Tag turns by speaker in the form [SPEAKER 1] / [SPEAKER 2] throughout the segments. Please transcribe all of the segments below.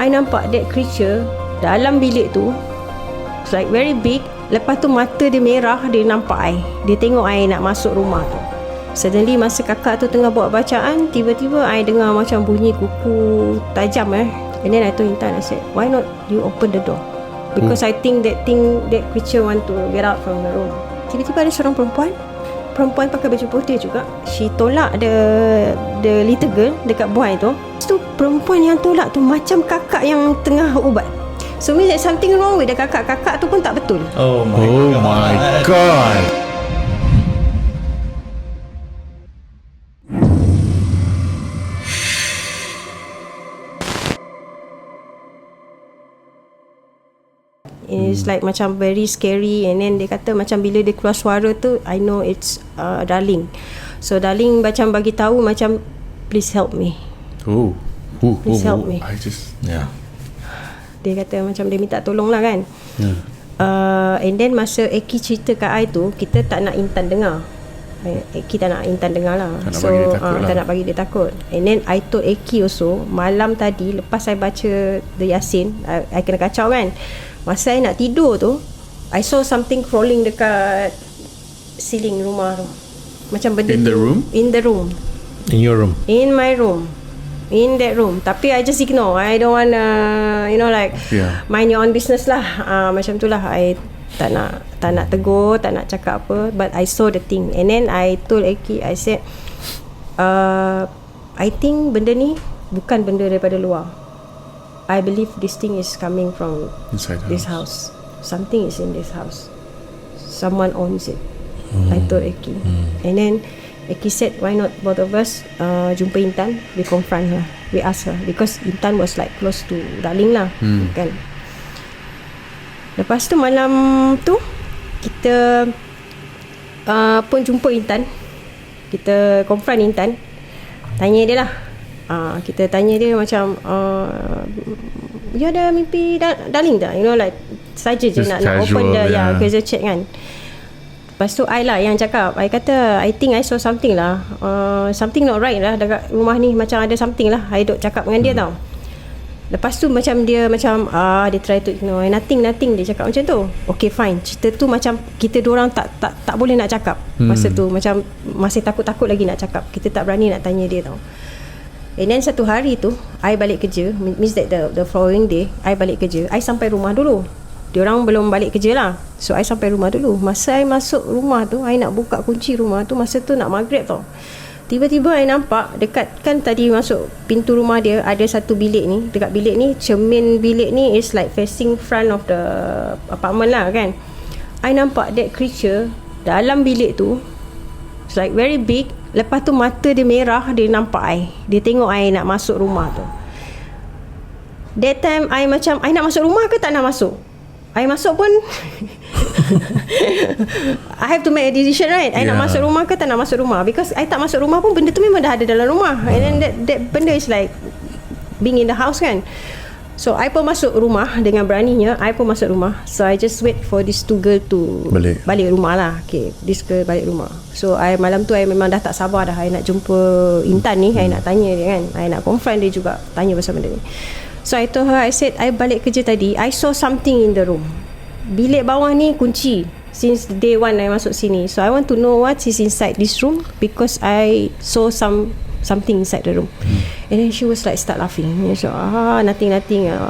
[SPEAKER 1] I nampak that creature dalam bilik tu. It's like very big. Lepas tu mata dia merah, dia nampak I. Dia tengok I nak masuk rumah tu. Suddenly masa kakak tu tengah buat bacaan, tiba-tiba I dengar macam bunyi kuku tajam And then I told Intan, I said, why not you open the door? Because I think that creature want to get out from the room. Tiba-tiba ada seorang perempuan pakai baju putih juga. She tolak the little girl dekat buai tu. Lepas tu perempuan yang tolak tu macam kakak yang tengah ubat. So means that something wrong with the kakak tu pun tak betul.
[SPEAKER 2] Oh my god.
[SPEAKER 1] It's like macam very scary. And then dia kata macam bila dia keluar suara tu, I know it's Darling. So Darling macam bagi tahu macam, please help me. Please help me. Dia kata macam dia minta tolong lah kan. And then masa Eki cerita kat I tu, kita tak nak Intan dengar. Eki tak nak Intan dengar lah. Tak nak bagi dia takut. And then I told Eki also, malam tadi lepas I baca The Yasin, I kena kacau kan. Masa I nak tidur tu, I saw something crawling dekat ceiling rumah tu. Macam benda
[SPEAKER 2] In the room?
[SPEAKER 1] In the room.
[SPEAKER 3] In your room?
[SPEAKER 1] In my room. In that room. Tapi I just ignore. I don't want mind your own business lah. Macam tu lah. I tak nak tegur, tak nak cakap apa. But I saw the thing. And then I told Eki, I said, I think benda ni bukan benda daripada luar. I believe this thing is coming from
[SPEAKER 2] inside
[SPEAKER 1] this house. Something is in this house. Someone owns it. I told Eki. And then Eki said, why not both of us jumpa Intan, we confront her, we ask her, because Intan was like close to Darling lah, kan. Lepas tu malam tu kita pun jumpa Intan. Kita confront Intan, tanya dia lah. Kita tanya dia macam, you ada mimpi Darling tak? Like saja je nak open the casual chat kan. Lepas tu I lah yang cakap, I kata I think I saw something lah, something not right lah dekat rumah ni, macam ada something lah. I duk cakap dengan dia tau. Lepas tu macam dia try to ignore. Nothing dia cakap macam tu. Okay fine, cerita tu macam kita dorang tak boleh nak cakap. Masa tu macam masih takut-takut lagi nak cakap. Kita tak berani nak tanya dia tau. And then satu hari tu I balik kerja, means that the following day I balik kerja, I sampai rumah dulu. Diorang belum balik kerja lah. So I sampai rumah dulu. Masa I masuk rumah tu, I nak buka kunci rumah tu, masa tu nak maghrib tau. Tiba-tiba I nampak dekat, kan tadi masuk pintu rumah dia ada satu bilik ni. Dekat bilik ni, cermin bilik ni is like facing front of the apartment lah kan. I nampak that creature dalam bilik tu. It's like very big. Lepas tu mata dia merah, dia nampak I. Dia tengok I nak masuk rumah tu. That time I macam, I nak masuk rumah ke tak nak masuk? I masuk pun I have to make a decision, right? I nak masuk rumah ke tak nak masuk rumah? Because I tak masuk rumah pun benda tu memang dah ada dalam rumah. And then that benda is like being in the house kan. So I pun masuk rumah dengan beraninya. I pun masuk rumah. So I just wait for this two girl to balik rumah lah. Okay, this girl balik rumah. So malam tu I memang dah tak sabar dah. I nak jumpa Intan ni. I nak tanya dia kan. I nak confront dia juga, tanya pasal benda ni. So I told her, I said, I balik kerja tadi, I saw something in the room. Bilik bawah ni kunci since day one I masuk sini. So I want to know what is inside this room, because I saw something inside the room. And then she was like start laughing. So nothing,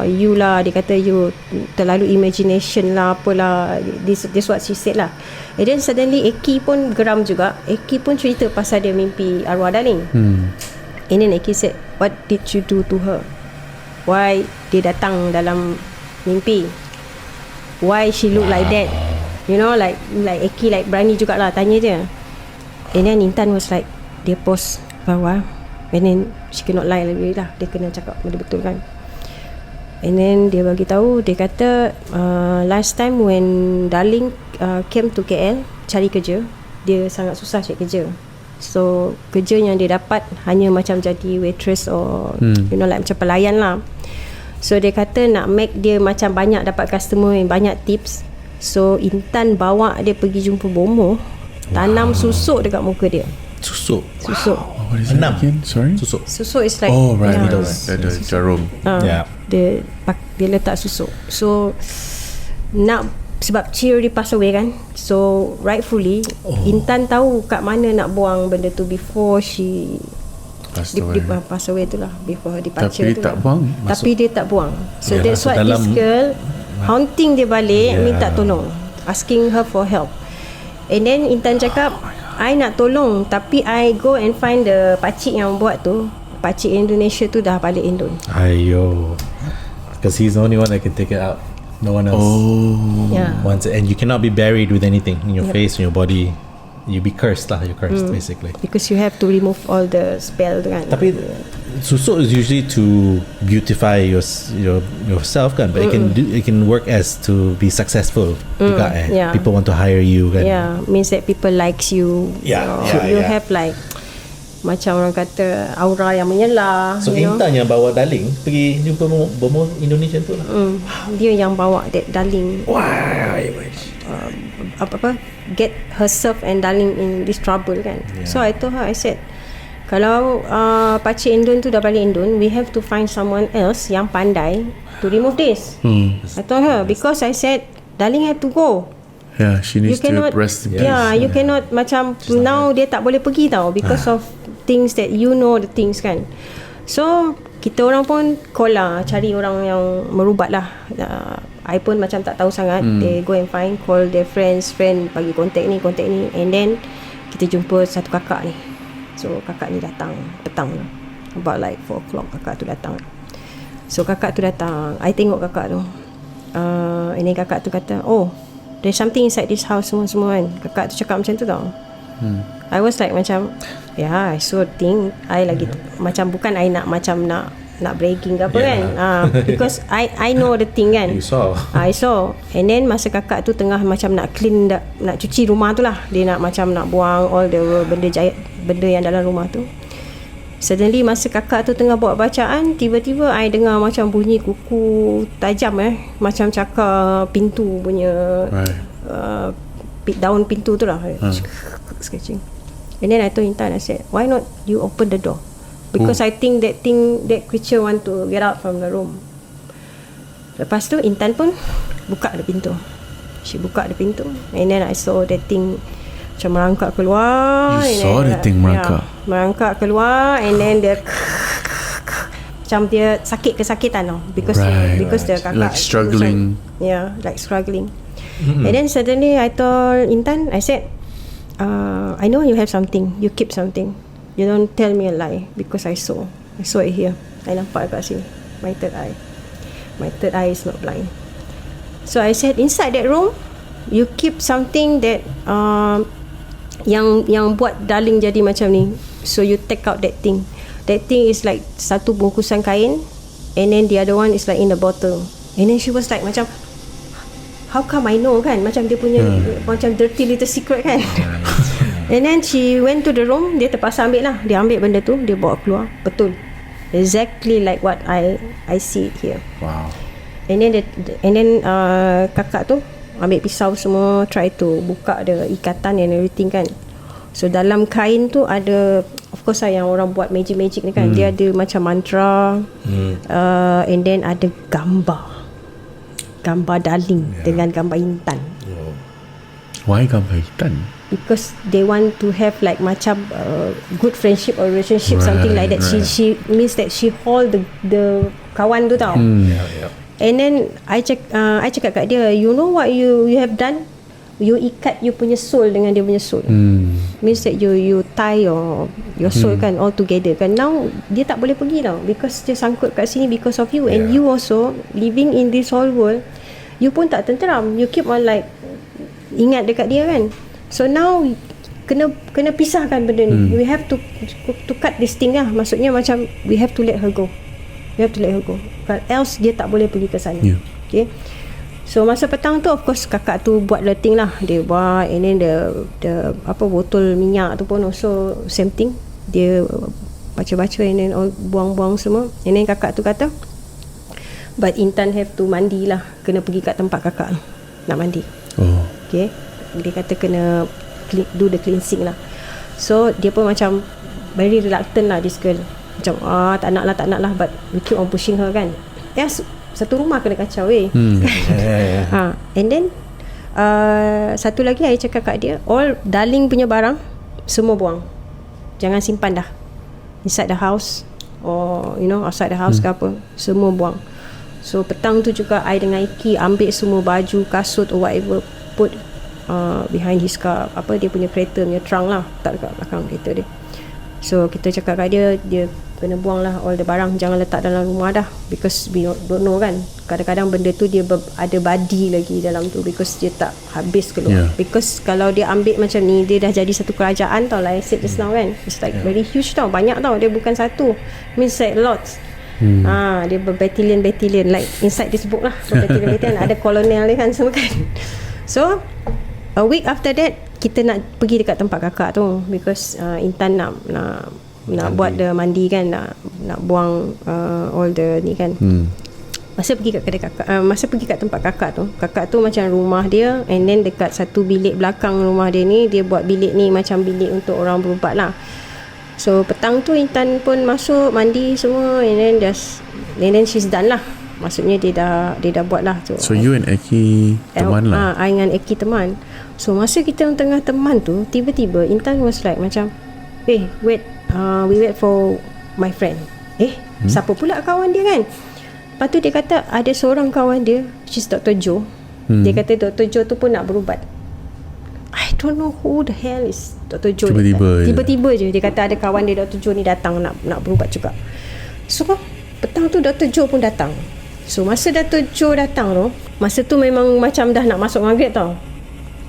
[SPEAKER 1] you lah. Dia kata you terlalu imagination lah, apalah. This what she said lah. And then suddenly Eki pun geram juga. Eki pun cerita pasal dia mimpi arwah Darling. And then Eki said, what did you do to her? Why dia datang dalam mimpi? Why she look like that? You know, like Eki like berani jugalah tanya dia. And then Intan was like, dia post bawah. And then she cannot lie lagi lah. Dia kena cakap benda betul kan. And then dia bagi tahu, dia kata last time when Darling came to KL cari kerja, dia sangat susah cari kerja. So kerja yang dia dapat hanya macam jadi waitress or you know like macam pelayan lah. So dia kata nak make dia macam banyak dapat customer yang banyak tips. So Intan bawa dia pergi jumpa bomoh, tanam susuk dekat muka dia.
[SPEAKER 3] Susuk?
[SPEAKER 1] Susuk.
[SPEAKER 2] What is it
[SPEAKER 3] 6
[SPEAKER 2] again? Sorry.
[SPEAKER 3] susuk.
[SPEAKER 1] Susuk is like
[SPEAKER 2] Oh right,
[SPEAKER 1] yeah,
[SPEAKER 2] the jarum.
[SPEAKER 3] Yeah.
[SPEAKER 1] dia letak susuk. So nak sebab Ci already pass away kan, so rightfully Intan tahu kat mana nak buang benda tu before she
[SPEAKER 2] Passed
[SPEAKER 1] dia
[SPEAKER 2] away.
[SPEAKER 1] pass away tu lah, before departure
[SPEAKER 2] Tapi
[SPEAKER 1] tu
[SPEAKER 2] dia tak
[SPEAKER 1] lah.
[SPEAKER 2] buang.
[SPEAKER 1] Tapi dia tak buang. So
[SPEAKER 3] Yalah,
[SPEAKER 1] that's
[SPEAKER 3] so
[SPEAKER 1] what this
[SPEAKER 3] dalam-
[SPEAKER 1] girl haunting dia balik,
[SPEAKER 3] Yeah.
[SPEAKER 1] minta tolong, asking her for help. And then Intan cakap, I nak tolong, tapi I go and find the pakcik yang buat tu. Pakcik Indonesia tu dah balik Indon.
[SPEAKER 3] Ayo. Because he's the only one that can take it out. No one else
[SPEAKER 1] Yeah.
[SPEAKER 3] wants it. And you cannot be buried with anything in your face, in your body. You be cursed lah. You're cursed basically.
[SPEAKER 1] Because you have to remove all the spell tu kan.
[SPEAKER 3] Tapi susuk is usually to beautify yourself kan, but it can work as to be successful juga
[SPEAKER 1] yeah.
[SPEAKER 3] People want to hire you kan.
[SPEAKER 1] Yeah, means that people likes you.
[SPEAKER 3] Yeah,
[SPEAKER 1] So
[SPEAKER 3] yeah,
[SPEAKER 1] you
[SPEAKER 3] yeah.
[SPEAKER 1] have like macam orang kata aura yang menyala.
[SPEAKER 3] So
[SPEAKER 1] you know.
[SPEAKER 3] Intan yang bawa Darling pergi jumpa bomo Indonesian tu lah.
[SPEAKER 1] Dia yang bawa that Darling
[SPEAKER 3] Wah,
[SPEAKER 1] apa get herself and Darling in this trouble kan. So I told her, I said, kalau pakcik Indon tu dah balik Indon, we have to find someone else yang pandai to remove this. I told her, because I said Darling have to go.
[SPEAKER 2] Yeah, she
[SPEAKER 1] You
[SPEAKER 2] needs to
[SPEAKER 1] cannot
[SPEAKER 2] rest in peace.
[SPEAKER 1] yeah, you cannot macam now dia tak boleh pergi tau because of things that you know the things kan. So kita orang pun call lah, cari orang yang merubat lah. I pun macam tak tahu sangat. They go and find, call their friend bagi kontak ni, and then kita jumpa satu kakak ni. So kakak ni datang petang tu, about like 4 o'clock kakak tu datang. So kakak tu datang, I tengok kakak tu, and then kakak tu kata, oh, there's something inside this house semua kan. Kakak tu cakap macam tu tau. I was like macam, yeah, I saw thing. I lagi macam bukan I nak macam nak bragging ke apa kan. Because I know the thing kan.
[SPEAKER 3] You saw.
[SPEAKER 1] I saw. And then masa kakak tu tengah macam nak clean, nak cuci rumah tu lah, dia nak macam nak buang all the benda yang dalam rumah tu. Suddenly masa kakak tu tengah buat bacaan, tiba-tiba I dengar macam bunyi kuku tajam macam cakar pintu punya daun pintu tu lah, scratching. And then I told Intan, I said, why not you open the door? Because I think that creature want to get out from the room. Lepas tu Intan pun buka the pintu. She buka the pintu, and then I saw that thing macam merangkak keluar.
[SPEAKER 2] You saw the thing merangkak?
[SPEAKER 1] Yeah, merangkak keluar, and then dia macam dia kesakitan tau, because the kakak
[SPEAKER 2] Like struggling.
[SPEAKER 1] like struggling. And then suddenly I told Intan, I said, I know you have something, you keep something, you don't tell me a lie, because I saw it here. I nampak kat sini, my third eye is not blind. So I said, inside that room you keep something that yang buat Darling jadi macam ni. So you take out that thing is like satu bungkusan kain, and then the other one is like in the bottle. And then she was like macam, how come I know kan, macam dia punya macam dirty little secret kan. And then she went to the room, dia terpaksa ambil lah, dia ambil benda tu, dia bawa keluar, betul exactly like what I see it here.
[SPEAKER 2] Wow.
[SPEAKER 1] And then kakak tu ambil pisau semua, try to buka the ikatan and everything kan. So dalam kain tu ada, of course lah, yang orang buat magic ni kan, dia ada macam mantra, and then ada gambar Darling dengan gambar Intan.
[SPEAKER 2] Why gambar hitam?
[SPEAKER 1] Because they want to have like macam good friendship or relationship, something like that. She means that she hold the kawan tu tau. And then I cakap kat dia, you know what you have done? You ikat you punya soul dengan dia punya soul. Means that you tie your soul kan, all together kan. Now dia tak boleh pergi tau, because dia sangkut kat sini because of you. And you also living in this whole world, you pun tak tenteram. You keep on like ingat dekat dia kan. So now kena pisahkan benda ni. We have to cut this thing lah. Maksudnya macam we have to let her go. We have to let her go, but else dia tak boleh pergi ke sana. Okay. So masa petang tu, of course kakak tu buat the thing lah, dia buat, and then the apa botol minyak tu pun also same thing, dia baca-baca and then all buang-buang semua. And then kakak tu kata, but Intan have to mandi lah, kena pergi kat tempat kakak nak mandi. Okay, dia kata kena do the cleansing lah. So dia pun macam very reluctant lah this girl. Macam tak nak lah, but we keep on pushing her kan. Satu rumah kena kacau and then satu lagi I cakap kat dia, all darling punya barang semua buang, jangan simpan dah inside the house or outside the house ke apa, semua buang. So petang tu juga I dengan Iki ambil semua baju, kasut or whatever, put behind his car, dia punya kereta punya trunk lah, tak dekat belakang kereta dia. So kita cakap kat dia kena buang lah all the barang, jangan letak dalam rumah dah, because we don't know kan, kadang-kadang benda tu dia ada badi lagi dalam tu, because dia tak habis keluar. Because kalau dia ambil macam ni, dia dah jadi satu kerajaan tau, like I said just now kan, it's like very huge tau, banyak tau, dia bukan satu, means like lots. Dia berbattalion like inside this book lah, berbattalion ada kolonel dia kan semua kan. So a week after that kita nak pergi dekat tempat kakak tu, because Intan nak buat the mandi kan, nak buang all the ni kan. Masa pergi kat tempat kakak tu macam rumah dia, and then dekat satu bilik belakang rumah dia ni, dia buat bilik ni macam bilik untuk orang berubat lah. So petang tu Intan pun masuk mandi semua, and then she's done lah. Maksudnya dia dah buat lah tu.
[SPEAKER 2] So you and Eki teman lah.
[SPEAKER 1] I dengan Eki teman. So masa kita tengah teman tu, tiba-tiba Intan was like macam, wait, we wait for my friend. Siapa pula kawan dia kan? Lepas tu dia kata ada seorang kawan dia, she's Dr. Joe. Dia kata Dr. Joe tu pun nak berubat. I don't know who the hell is Dr. Joe. Tiba-tiba je dia kata ada kawan dia Dr. Joe ni datang nak berubat juga. So petang tu Dr. Joe pun datang. So masa Dr. Joe datang tu, masa tu memang macam dah nak masuk maghrib tau.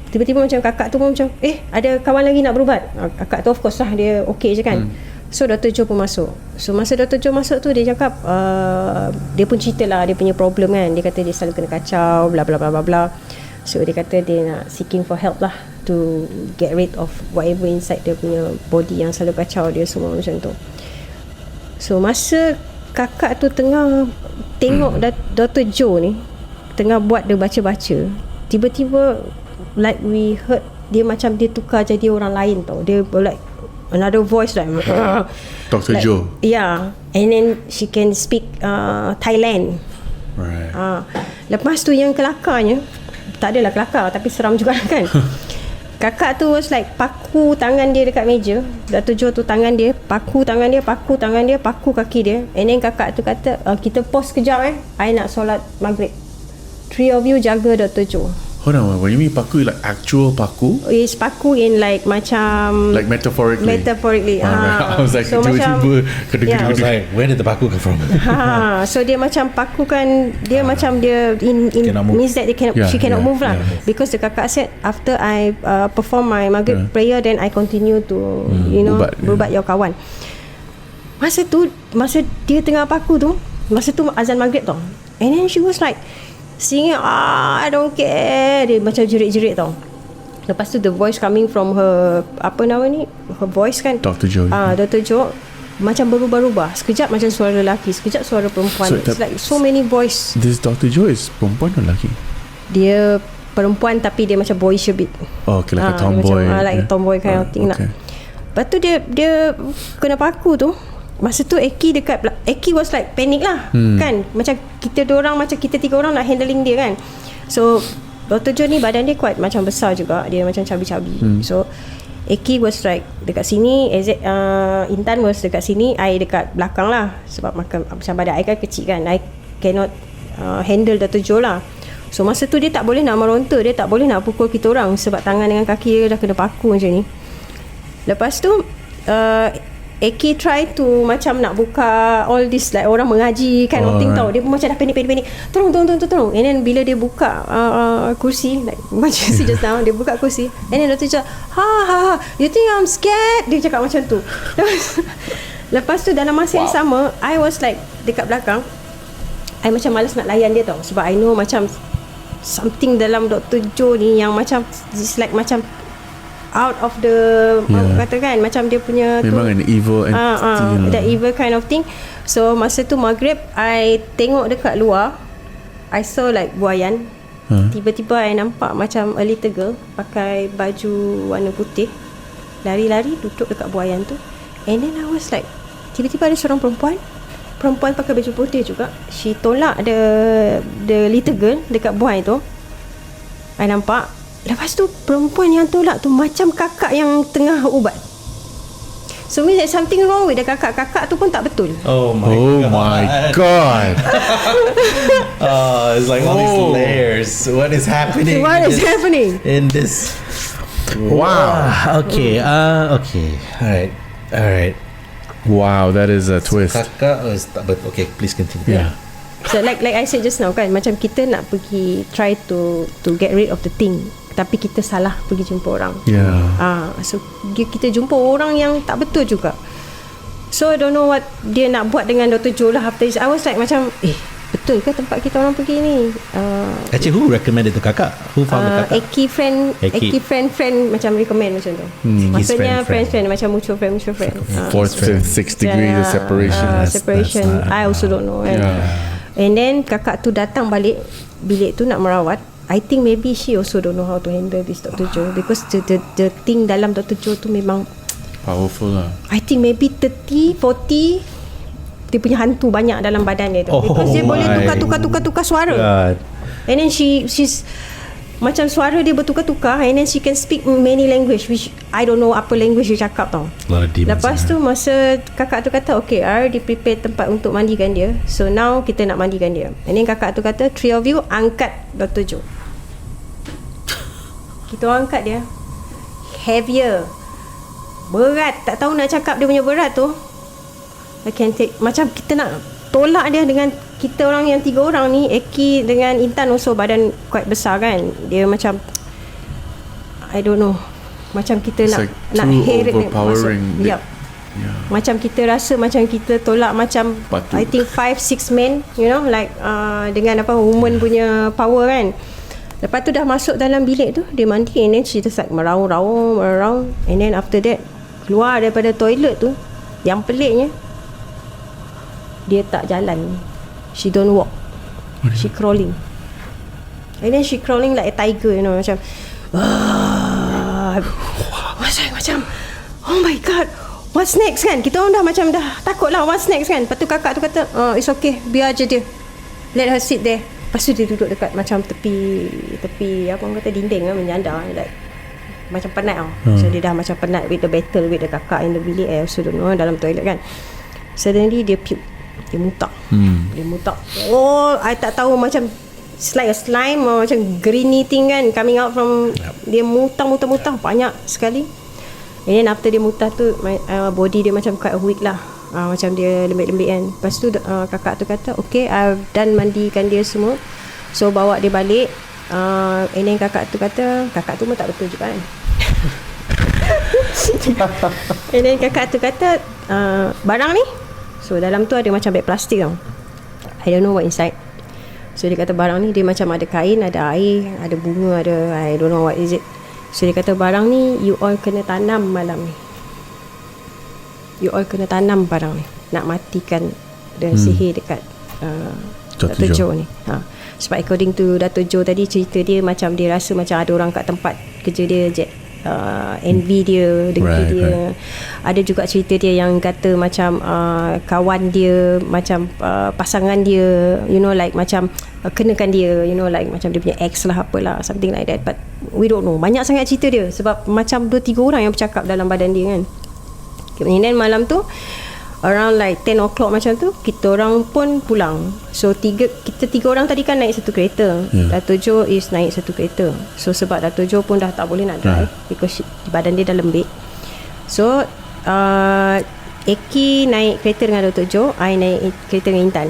[SPEAKER 1] Tiba-tiba macam kakak tu pun macam, ada kawan lagi nak berubat. Kakak tu of course lah, dia okay je kan. So Dr. Joe pun masuk. So masa Dr. Joe masuk tu, dia cakap dia pun cerita lah dia punya problem kan. Dia kata dia selalu kena kacau, bla bla bla bla bla. So dia kata dia nak seeking for help lah, to get rid of whatever inside dia punya body yang selalu kacau dia semua macam tu. So masa kakak tu tengah tengok Dr. Joe ni tengah buat dia baca-baca, tiba-tiba like we heard dia macam dia tukar jadi orang lain tau. Dia like another voice like
[SPEAKER 2] Dr.
[SPEAKER 1] like,
[SPEAKER 2] Joe.
[SPEAKER 1] Yeah. And then she can speak Thailand.
[SPEAKER 2] Right.
[SPEAKER 1] Lepas tu yang kelakarnya, tak adalah kelakar tapi seram juga kan. Kakak tu was like paku tangan dia dekat meja. Dr. Joe tu tangan dia, paku tangan dia, paku kaki dia. And then kakak tu kata, kita pause kejap I nak solat maghrib. 3 of you jaga Dr. Joe.
[SPEAKER 2] Hold on, when you mean paku, like actual paku?
[SPEAKER 1] Is paku in like macam
[SPEAKER 2] Like metaphorically. I was like,
[SPEAKER 1] so
[SPEAKER 2] tiba-tiba
[SPEAKER 3] I was like, where did the paku come from?
[SPEAKER 1] So dia macam paku kan, dia macam dia in means that she cannot move lah. Because the kakak said after I perform my maghrib prayer, then I continue to berubat your kawan. Masa dia tengah paku tu, masa tu azan maghrib tau. And then she was like singing, I don't care. Dia macam jerit-jerit tau. Lepas tu the voice coming from her, her voice kan,
[SPEAKER 2] Dr. Joe.
[SPEAKER 1] Dr. Joe macam berubah-ubah. Sekejap macam suara lelaki, sekejap suara perempuan. It's like so many voice.
[SPEAKER 2] This Dr. Joe is perempuan atau lelaki?
[SPEAKER 1] Dia perempuan tapi dia macam boyish a bit.
[SPEAKER 2] Oh, okay, like a tomboy.
[SPEAKER 1] Macam, like a tomboy kind of thing lah. Lepas tu dia kena paku tu. Masa tu Eki was like panic lah kan, macam kita tiga orang nak handling dia kan. So Dr. Joe ni badan dia quite macam besar juga, dia macam cabi-cabi. So Eki was like dekat sini, Intan was dekat sini, I dekat belakang lah, sebab macam badan I kan kecil kan, I cannot handle Dr. Joe lah. So masa tu dia tak boleh nak meronta, dia tak boleh nak pukul kita orang sebab tangan dengan kaki dia dah kena paku macam ni. Lepas tu Eki try to macam nak buka all this like orang mengaji kind of thing tau. Dia pun macam dah panik. Tolong. And then bila dia buka kursi, like macam si just now, dia buka kursi. And then Dr. cakap, ha, you think I'm scared? Dia cakap macam tu. Lepas tu dalam masa yang sama, I was like dekat belakang, I macam malas nak layan dia tau. Sebab I know macam something dalam Dr. Joe ni yang macam it's like macam out of the katakan macam dia punya
[SPEAKER 2] memang an evil entity,
[SPEAKER 1] that evil kind of thing. So masa tu maghrib, I tengok dekat luar, I saw like buayan. Tiba-tiba I nampak macam a little girl pakai baju warna putih, lari-lari duduk dekat buayan tu. And then I was like, tiba-tiba ada seorang perempuan pakai baju putih juga. She tolak the little girl dekat buai tu. I nampak. Lepas tu perempuan yang tolak tu macam kakak yang tengah ubat. So means there's something wrong with the kakak. Kakak tu pun tak betul.
[SPEAKER 3] Oh my
[SPEAKER 2] God.
[SPEAKER 3] It's like all these layers. What is happening?
[SPEAKER 1] What is happening
[SPEAKER 3] in this?
[SPEAKER 2] Wow.
[SPEAKER 3] Okay. Okay. All right.
[SPEAKER 2] Wow, that is a twist.
[SPEAKER 3] Kakak was but okay, please continue.
[SPEAKER 2] Yeah.
[SPEAKER 1] So like I said just now kan, macam kita nak pergi try to get rid of the thing, tapi kita salah pergi jumpa orang.
[SPEAKER 2] Yeah.
[SPEAKER 1] So kita jumpa orang yang tak betul juga. So I don't know what dia nak buat dengan Dr. Joe lah. After this I was like macam betul ke tempat kita orang pergi ni?
[SPEAKER 3] Actually, who recommended to kakak? Who found the kakak?
[SPEAKER 1] Eki friend macam recommend macam tu. Maksudnya friend macam mutual friend.
[SPEAKER 2] Fourth, fifth, sixth degree the separation.
[SPEAKER 1] Separation. I also don't know. And then kakak tu datang balik bilik tu nak merawat. I think maybe she also don't know how to handle this Dr. Joe, because the thing dalam Dr. Joe tu memang
[SPEAKER 2] powerful lah.
[SPEAKER 1] I think maybe 30, 40 dia punya hantu banyak dalam badan dia tu. Because dia boleh tukar suara. God. And then she's macam suara dia bertukar-tukar, and then she can speak many language, which I don't know apa language dia cakap tau. Lepas tu masa kakak tu kata okay, I already prepare tempat untuk mandikan dia, so now kita nak mandikan dia. And then kakak tu kata 3 of you angkat Dr. Joe. Kita orang angkat dia, heavier, berat, tak tahu nak cakap dia punya berat tu. I can take, macam kita nak tolak dia dengan kita orang yang 3 orang ni. Eki dengan Intan also badan quite besar kan. Dia macam I don't know, macam kita
[SPEAKER 2] it's
[SPEAKER 1] nak heret
[SPEAKER 2] overpowering.
[SPEAKER 1] Yep. Yeah. Macam kita rasa macam kita tolak macam
[SPEAKER 2] Batu.
[SPEAKER 1] I think 5-6 men, you know, like dengan woman punya power kan. Lepas tu dah masuk dalam bilik tu, dia mandi, and then she just like meraung, and then after that keluar daripada toilet tu. Yang peliknya, dia tak jalan. She don't walk. She crawling. And then she crawling like a tiger, you know, macam macam oh my god, what's next kan. Kita orang dah takut lah, what's next kan. Lepas tu kakak tu kata it's okay, biar je dia, let her sit there. Lepas tu dia duduk dekat macam tepi apa orang kata, dinding lah, menyandar like macam penat tau. So dia dah macam penat with the battle with the kakak in the bilik. So don't know, dalam toilet kan. Suddenly dia puke. Dia mutak. Oh, I tak tahu, macam it's like a slime or macam greeny thing kan, coming out from dia mutang banyak sekali. And then after dia mutah tu, body dia macam quite weak lah, macam dia lembik-lembik kan. Lepas tu kakak tu kata okay, I've done mandikan dia semua, so bawa dia balik. And then kakak tu kata, kakak tu pun tak betul juga kan. And then kakak tu kata barang ni, so dalam tu ada macam beg plastik tau, I don't know what inside. So dia kata barang ni dia macam ada kain, ada air, ada bunga, ada I don't know what is it. So dia kata barang ni you all kena tanam malam ni. You all kena tanam barang ni, nak matikan dan sihir dekat Dr. Joe ni. Sebab according to Dr. Joe tadi, cerita dia macam dia rasa macam ada orang kat tempat kerja dia envy dia, dengki dia. Ada juga cerita dia yang kata macam kawan dia, macam pasangan dia, you know, like macam kenakan dia, you know, like macam dia punya ex lah, apalah, something like that. But we don't know. Banyak sangat cerita dia, sebab macam 2-3 orang yang bercakap dalam badan dia kan. And then malam tu around like 10 o'clock macam tu, kita orang pun pulang. So kita 3 orang tadi kan naik satu kereta. Dr. Joe is naik satu kereta. So sebab Dr. Joe pun dah tak boleh nak drive, because badan dia dah lembik. So Eki naik kereta dengan Dr. Joe, I naik kereta dengan Intan.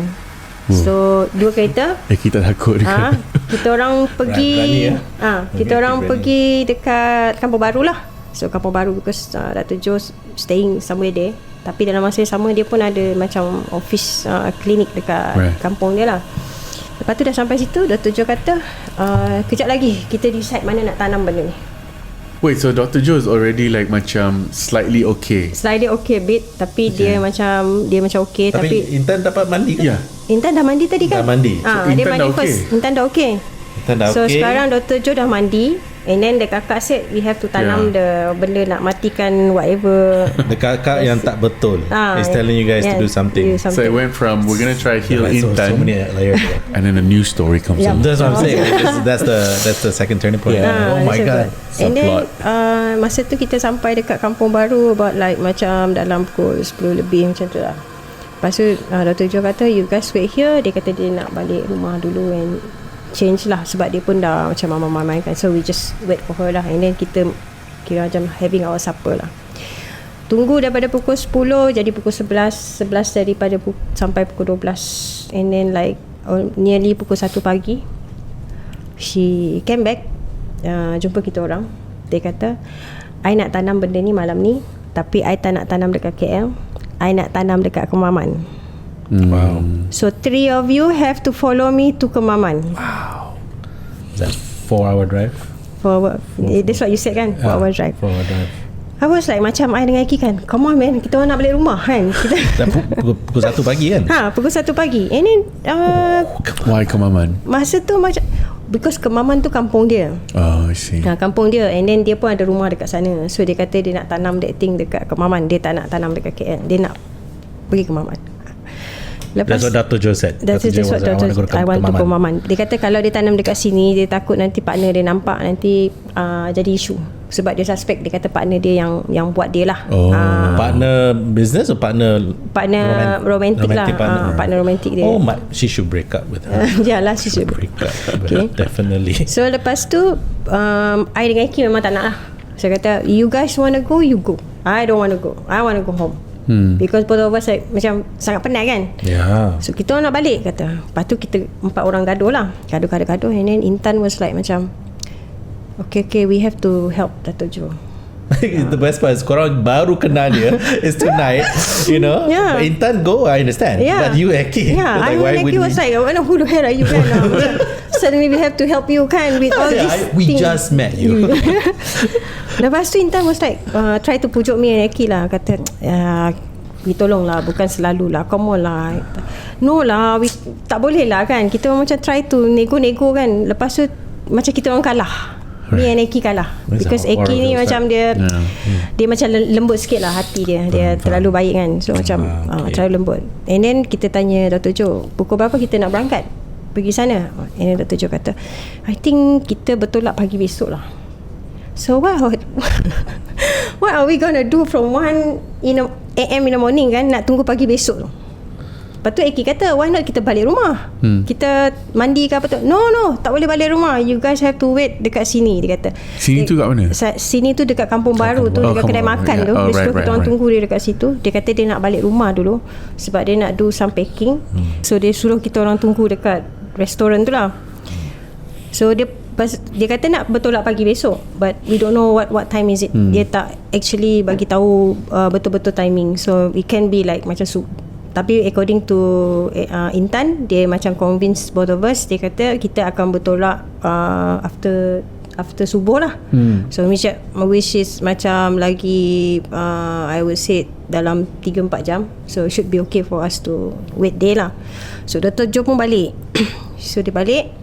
[SPEAKER 1] So 2 kereta.
[SPEAKER 2] Eki tak takut juga.
[SPEAKER 1] Kita orang pergi kita orang pergi dekat Kampung Baru lah. So Kampung Baru, because Dr. Joe staying somewhere there. Tapi dalam masa yang sama dia pun ada macam office klinik dekat kampung dia lah. Lepas tu dah sampai situ, Dr. Joe kata kejap lagi kita decide mana nak tanam benda ni.
[SPEAKER 2] Wait, so Dr. Joe is already like macam slightly okay
[SPEAKER 1] a bit, tapi dia macam okay. Tapi
[SPEAKER 3] Intan dapat mandi kan?
[SPEAKER 2] Yeah.
[SPEAKER 1] Intan dah mandi tadi kan?
[SPEAKER 3] Dah mandi.
[SPEAKER 2] So
[SPEAKER 1] dia
[SPEAKER 2] Intan
[SPEAKER 1] mandi
[SPEAKER 2] dah
[SPEAKER 1] first.
[SPEAKER 2] okay.
[SPEAKER 1] Intan dah okay.
[SPEAKER 3] So
[SPEAKER 1] sekarang Dr. Joe dah mandi. And then the kakak said we have to tanam the benda nak matikan whatever.
[SPEAKER 3] The kakak yang tak betul is telling you guys to do something.
[SPEAKER 2] So it went from we're gonna try heal
[SPEAKER 3] So
[SPEAKER 2] Intan,
[SPEAKER 3] many layers.
[SPEAKER 2] and then a new story comes
[SPEAKER 1] Yeah.
[SPEAKER 2] up.
[SPEAKER 3] That's what I'm saying. That's the second turning point. Oh my god.
[SPEAKER 1] And then
[SPEAKER 2] Subplot.
[SPEAKER 1] masa tu kita sampai dekat Kampung Baru about like macam dalam pukul 10 lebih macam tu lah. Lepas tu Dr. Joe kata you guys wait here. Dia kata dia nak balik rumah dulu and change lah, sebab dia pun dah macam mamai kan. So we just wait for her lah. And then kita kira macam having our supper lah. Tunggu daripada pukul 10 jadi pukul 11 daripada sampai pukul 12. And then like nearly pukul 1 pagi she came back, jumpa kita orang. Dia kata I nak tanam benda ni malam ni, tapi I tak nak tanam dekat KL, I nak tanam dekat Kemaman.
[SPEAKER 3] Wow.
[SPEAKER 1] So 3 of you have to follow me to Kemaman.
[SPEAKER 3] Is that 4-hour drive?
[SPEAKER 1] That's what you said kan, 4 hour drive.
[SPEAKER 3] 4-hour drive.
[SPEAKER 1] I was like macam I dengan Eki kan, come on man, kita orang nak balik rumah kan. Kita
[SPEAKER 3] Dah pukul 1 pagi kan?
[SPEAKER 1] pukul 1 pagi. And then
[SPEAKER 2] Why Kemaman?
[SPEAKER 1] masa tu macam because Kemaman tu kampung dia.
[SPEAKER 2] Oh, I see.
[SPEAKER 1] Kampung dia. And then dia pun ada rumah dekat sana. So dia kata dia nak tanam that thing dekat Kemaman. Dia tak nak tanam dekat KL. Dia nak pergi Kemaman.
[SPEAKER 3] That's what Dr. Joe said.
[SPEAKER 1] That's
[SPEAKER 3] Dr. Joe
[SPEAKER 1] what
[SPEAKER 3] was,
[SPEAKER 1] I want to Kemaman. Dia kata kalau dia tanam dekat sini, dia takut nanti partner dia nampak, nanti jadi isu. Sebab dia suspect, dia kata partner dia yang buat dia lah.
[SPEAKER 3] Partner business or partner
[SPEAKER 1] romantic lah. Partner romantic dia.
[SPEAKER 3] Oh, she should break up with her.
[SPEAKER 1] Yalah, she should
[SPEAKER 3] break up with her, definitely.
[SPEAKER 1] So lepas tu I dengan Eki memang tak nak lah. Saya kata you guys want to go, you go. I don't want to go. I want to go home. Because both of us like, macam sangat penat kan. So kita nak balik kata. Lepas tu kita 4 orang gaduh lah. Gaduh. And then Intan was like macam okay, we have to help Dr. Joe.
[SPEAKER 3] The best part is korang baru kenal dia. It's tonight, you know.
[SPEAKER 1] Yeah.
[SPEAKER 3] But Intan go, I understand.
[SPEAKER 1] Yeah.
[SPEAKER 3] But you Eki,
[SPEAKER 1] Yeah, I
[SPEAKER 3] why
[SPEAKER 1] Eki was like, who the hell are you kan? Suddenly we have to help you kan with all this
[SPEAKER 3] we
[SPEAKER 1] thing.
[SPEAKER 3] just met you.
[SPEAKER 1] Lepas tu Intan was like try to pujuk me and Eki lah. Kata tolong lah, bukan selalu lah, come on lah. No lah, tak boleh lah kan. Kita macam try to nego-nego kan. Lepas tu macam kita orang kalah. Me and Eki kalah. Because Eki ni macam dia macam lembut sikit lah hati dia. Dia terlalu baik kan. So macam terlalu lembut. And then kita tanya Dr. Joe, pukul berapa kita nak berangkat pergi sana? And then Dr. Joe kata, I think kita bertolak pagi besok lah. So what are we gonna do from 1 AM in the morning kan? Nak tunggu pagi besok tu. Lepas tu Eki kata, why not kita balik rumah? Kita mandi ke apa tu? No, tak boleh balik rumah. You guys have to wait dekat sini. Dia kata
[SPEAKER 2] Sini tu kat mana?
[SPEAKER 1] Sini tu dekat Kampung Baru tu, dekat kedai makan tu. Dia suruh kita orang tunggu dia dekat situ. Dia kata dia nak balik rumah dulu sebab dia nak do some packing. So dia suruh kita orang tunggu dekat restoran tu lah. So dia kata nak bertolak pagi besok, but we don't know what time is it. Dia tak actually bagi tahu betul-betul timing. So it can be like macam tapi according to Intan, dia macam convince both of us. Dia kata kita akan bertolak after subuh lah. So which is macam lagi I would say dalam 3-4 jam. So should be okay for us to wait there lah. So Dr. Joe pun balik. So dia balik,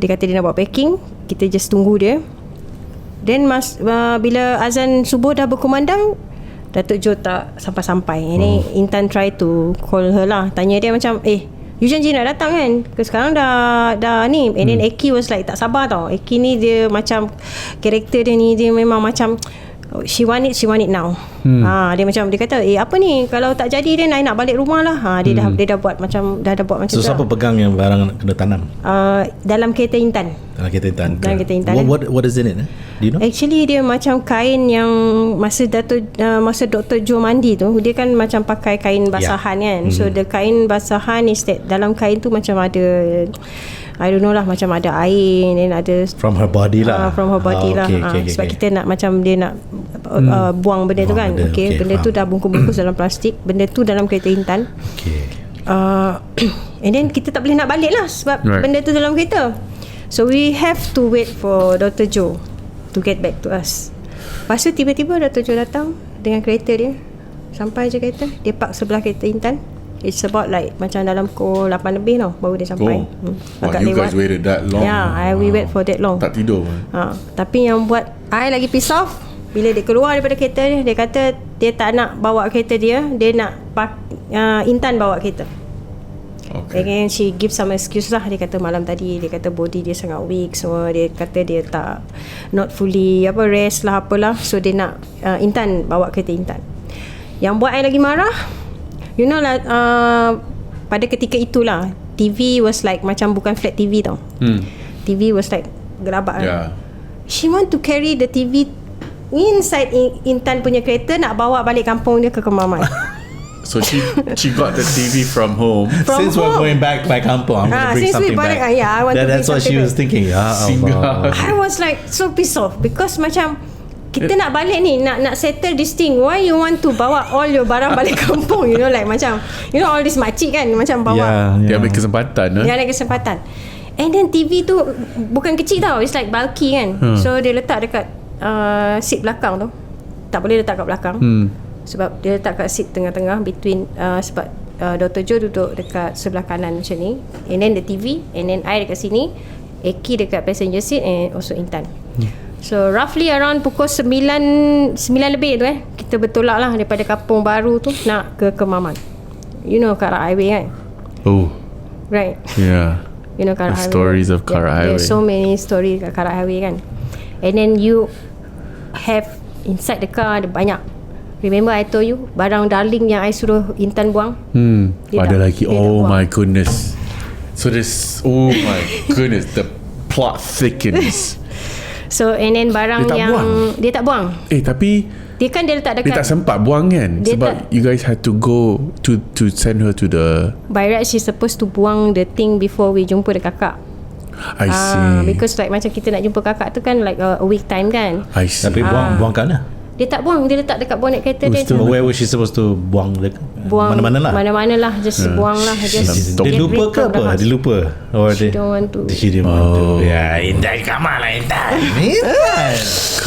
[SPEAKER 1] dia kata dia nak buat packing. Kita just tunggu dia. Then bila azan subuh dah berkumandang, Datuk Joe tak sampai-sampai. Ini Intan try to call her lah, tanya dia macam you janji nak datang kan, ke sekarang dah ni. And then Eki was like tak sabar tau. Eki ni dia macam karakter dia ni, dia memang macam she want it now. Dia macam dia kata apa ni, kalau tak jadi then I nak balik rumah lah. Dia dah buat macam
[SPEAKER 3] so siapa pegang yang barang kena tanam?
[SPEAKER 1] Dalam kereta Intan.
[SPEAKER 3] Dalam kereta Intan. What is in it? Do you know?
[SPEAKER 1] Actually dia macam kain yang masa Dr. Joe mandi tu, dia kan macam pakai kain basahan kan. So the kain basahan is that dalam kain tu macam ada, I don't know lah, macam ada air, then ada
[SPEAKER 3] from her body lah.
[SPEAKER 1] Okay, sebab kita nak macam dia nak buang benda tu kan. Benda tu dah bungkus-bungkus dalam plastik. Benda tu dalam kereta Intan. And then kita tak boleh nak balik lah sebab benda tu dalam kereta. So we have to wait for Dr. Joe to get back to us. Lepas tu tiba-tiba Dr. Joe datang dengan kereta dia. Sampai je kereta, dia park sebelah kereta Intan. It's about like macam dalam pukul 8 lebih tau baru dia sampai.
[SPEAKER 2] Wow, you guys waited that long.
[SPEAKER 1] Yeah, we wait for that long.
[SPEAKER 2] Tak tidur.
[SPEAKER 1] Tapi yang buat I lagi piss off, bila dia keluar daripada kereta dia kata dia tak nak bawa kereta dia nak Intan bawa kereta.
[SPEAKER 2] Okay.
[SPEAKER 1] And then she give some excuse lah. Dia kata malam tadi dia kata body dia sangat weak semua. Dia kata dia tak not fully rest lah apalah. So dia nak Intan bawa kereta Intan. Yang buat I lagi marah, you know lah, pada ketika itulah TV was like macam bukan flat TV tau. TV was like gelabak kan. She want to carry the TV inside Intan punya kereta, nak bawa balik kampung dia ke Kemaman.
[SPEAKER 2] So she got the TV from home.
[SPEAKER 3] Since we're going back to my kampung, I'm going to bring something back.
[SPEAKER 1] I want to bring
[SPEAKER 3] that's what she was thinking.
[SPEAKER 1] I was like so pissed off because macam kita nak balik ni, nak settle this thing. Why you want to bawa all your barang balik kampung? You know, like macam, you know all this makcik kan, macam bawa.
[SPEAKER 2] Dia ambil kesempatan.
[SPEAKER 1] Dia ambil kesempatan. And then TV tu bukan kecil tau, it's like bulky kan. So dia letak dekat seat belakang tu. Tak boleh letak kat belakang. Sebab dia letak kat seat tengah-tengah between sebab Dr. Joe duduk dekat sebelah kanan macam ni. And then the TV, and then I dekat sini, Eki dekat passenger seat, and also Intan. So roughly around pukul 9 lebih tu kita bertolak lah daripada kampung baru tu nak ke Kemaman. You know Karak Highway kan?
[SPEAKER 2] Oh,
[SPEAKER 1] right.
[SPEAKER 2] Yeah.
[SPEAKER 1] You know Karak
[SPEAKER 2] The
[SPEAKER 1] Highway.
[SPEAKER 2] stories of Karak Highway.
[SPEAKER 1] There's so many stories kat Karak Highway kan. And then you have inside the car ada banyak. Remember I told you barang darling yang I suruh Intan buang?
[SPEAKER 2] Ada lagi. Oh my goodness. So this, oh my goodness, the plot thickens.
[SPEAKER 1] So and then barang dia tak buang.
[SPEAKER 2] Tapi
[SPEAKER 1] dia letak dekat,
[SPEAKER 2] dia tak sempat buang kan, sebab you guys had to go to send her to the,
[SPEAKER 1] by right she's supposed to buang the thing before we jumpa the kakak.
[SPEAKER 2] I see.
[SPEAKER 1] Because like macam kita nak jumpa kakak tu kan like a week time kan.
[SPEAKER 2] I see.
[SPEAKER 3] Tapi buang kat mana?
[SPEAKER 1] Dia tak buang, dia letak dekat bonnet kereta dia.
[SPEAKER 3] Where was she supposed to buang? Mana-mana lah. Just buang lah. Just
[SPEAKER 2] Dia
[SPEAKER 3] lupa ke apa? Dia lupa? Or
[SPEAKER 1] she don't want to.
[SPEAKER 3] She didn't want to. Yeah, Intan, come on lah Intan.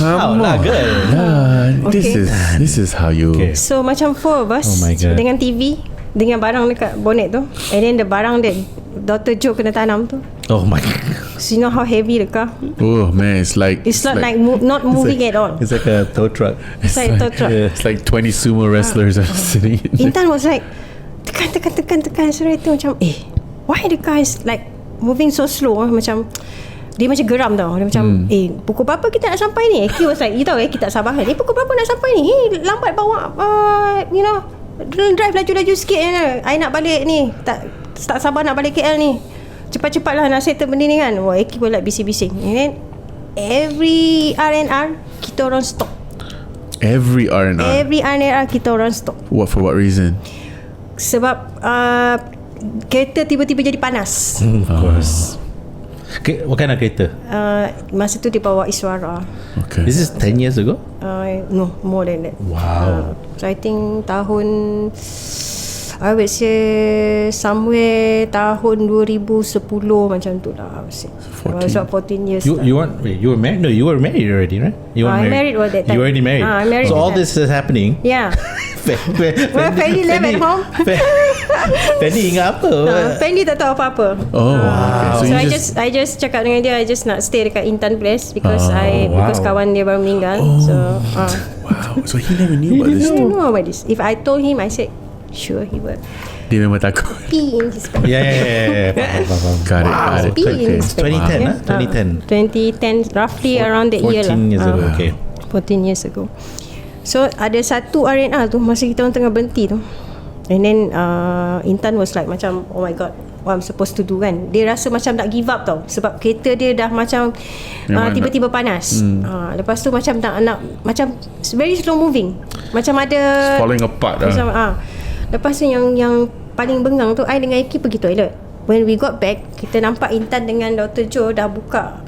[SPEAKER 2] Come on,
[SPEAKER 3] girl.
[SPEAKER 2] This is how you.
[SPEAKER 3] Okay.
[SPEAKER 1] So macam 4 of us dengan TV, dengan barang dekat bonnet tu, and then the barang that Dr. Joe kena tanam tu.
[SPEAKER 3] Oh my God.
[SPEAKER 1] So you know how heavy the car?
[SPEAKER 2] Oh man, it's
[SPEAKER 1] not like not moving at all.
[SPEAKER 3] It's like a tow truck.
[SPEAKER 1] It's like a tow truck.
[SPEAKER 2] It's like 20 sumo wrestlers are sitting in there.
[SPEAKER 1] Intan was like tekan surat tu macam why the car is like moving so slow. Macam dia macam geram tau. Dia macam pukul berapa kita nak sampai ni? Eki was like, you tahu Eki tak sabar kan, pukul berapa nak sampai ni? Lambat bawa you know, drive laju-laju sikit I nak balik ni, tak sabar nak balik KL ni, cepat-cepat lah nak settle benda ni kan. Wah, Eki pun like bising-bising. And then every R&R kita orang stop.
[SPEAKER 2] Every R&R
[SPEAKER 1] kita orang stop.
[SPEAKER 2] For what reason?
[SPEAKER 1] Sebab kereta tiba-tiba jadi panas.
[SPEAKER 3] Of course. What kind of kereta?
[SPEAKER 1] Masa tu dia bawa Iswara.
[SPEAKER 2] Okay.
[SPEAKER 3] This is 10 years ago?
[SPEAKER 1] No, more than that.
[SPEAKER 3] Wow.
[SPEAKER 1] So I think tahun, I would say somewhere tahun 2010 macam tu lah. I would say. 14. 14 years.
[SPEAKER 3] You were married? No, you were married already, right? You were
[SPEAKER 1] married all that time.
[SPEAKER 3] You were already married.
[SPEAKER 1] I'm married.
[SPEAKER 3] So all this is happening.
[SPEAKER 1] Yeah. Fendi left at home.
[SPEAKER 3] Fendi ingat apa?
[SPEAKER 1] Fendi tak tahu apa-apa.
[SPEAKER 2] Oh, wow.
[SPEAKER 1] So I just cakap dengan dia, I just nak stay dekat Intan place because because kawan dia baru meninggal. So
[SPEAKER 2] wow. So he never knew about this.
[SPEAKER 1] He didn't know about this. If I told him, I said sure he would.
[SPEAKER 2] Dia memang takut.
[SPEAKER 1] Pee in his pants.
[SPEAKER 3] Yeah.
[SPEAKER 2] Got it.
[SPEAKER 1] Pee in his pants.
[SPEAKER 3] 2010,
[SPEAKER 1] 2010, roughly around that year lah.
[SPEAKER 3] 14 years ago. Okay.
[SPEAKER 1] 14 years ago. So ada satu R&R tu masa kita orang tengah berhenti tu, and then Intan was like macam, oh my god, what I'm supposed to do kan. Dia rasa macam nak give up tau, sebab kereta dia dah macam tiba-tiba panas. Lepas tu macam nak macam very slow moving, macam ada
[SPEAKER 2] falling apart
[SPEAKER 1] macam, lepas tu yang paling bengang tu, I dengan Eki pergi toilet. When we got back, kita nampak Intan dengan Dr. Joe dah buka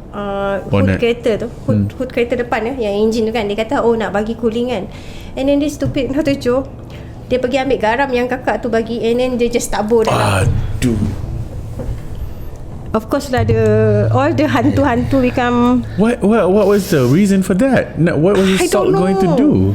[SPEAKER 1] hood kereta tu, hood kereta depan yang engine tu kan. Dia kata nak bagi cooling kan. And then this stupid Dr. Joe, dia pergi ambil garam yang kakak tu bagi, and then dia just tabur dalam.
[SPEAKER 2] Aduh.
[SPEAKER 1] Of course lah, all the hantu-hantu become.
[SPEAKER 2] What was the reason for that? What was the salt going to do?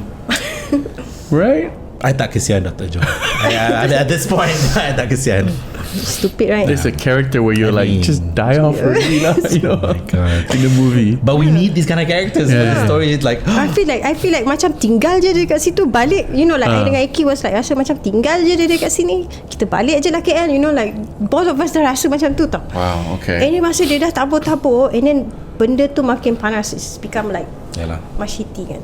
[SPEAKER 2] Right?
[SPEAKER 3] I tak kesian Dr. John. At this point, I tak kesian.
[SPEAKER 1] Stupid, right?
[SPEAKER 2] There's a character where you're like, just die off already lah, you know,
[SPEAKER 3] God.
[SPEAKER 2] in the movie.
[SPEAKER 3] But we need these kind of characters.
[SPEAKER 2] Yeah.
[SPEAKER 3] The story is like,
[SPEAKER 1] I feel like macam tinggal je dekat situ, balik, you know, like I dengan Eki was like rasa macam tinggal je dia dekat sini, kita balik je lah KL, you know, like both of us dah rasa macam tu tau.
[SPEAKER 2] Wow, okay.
[SPEAKER 1] And then masa dia dah tabur-tabur, and then benda tu makin panas, it's become like
[SPEAKER 3] yalah.
[SPEAKER 1] mashiti kan.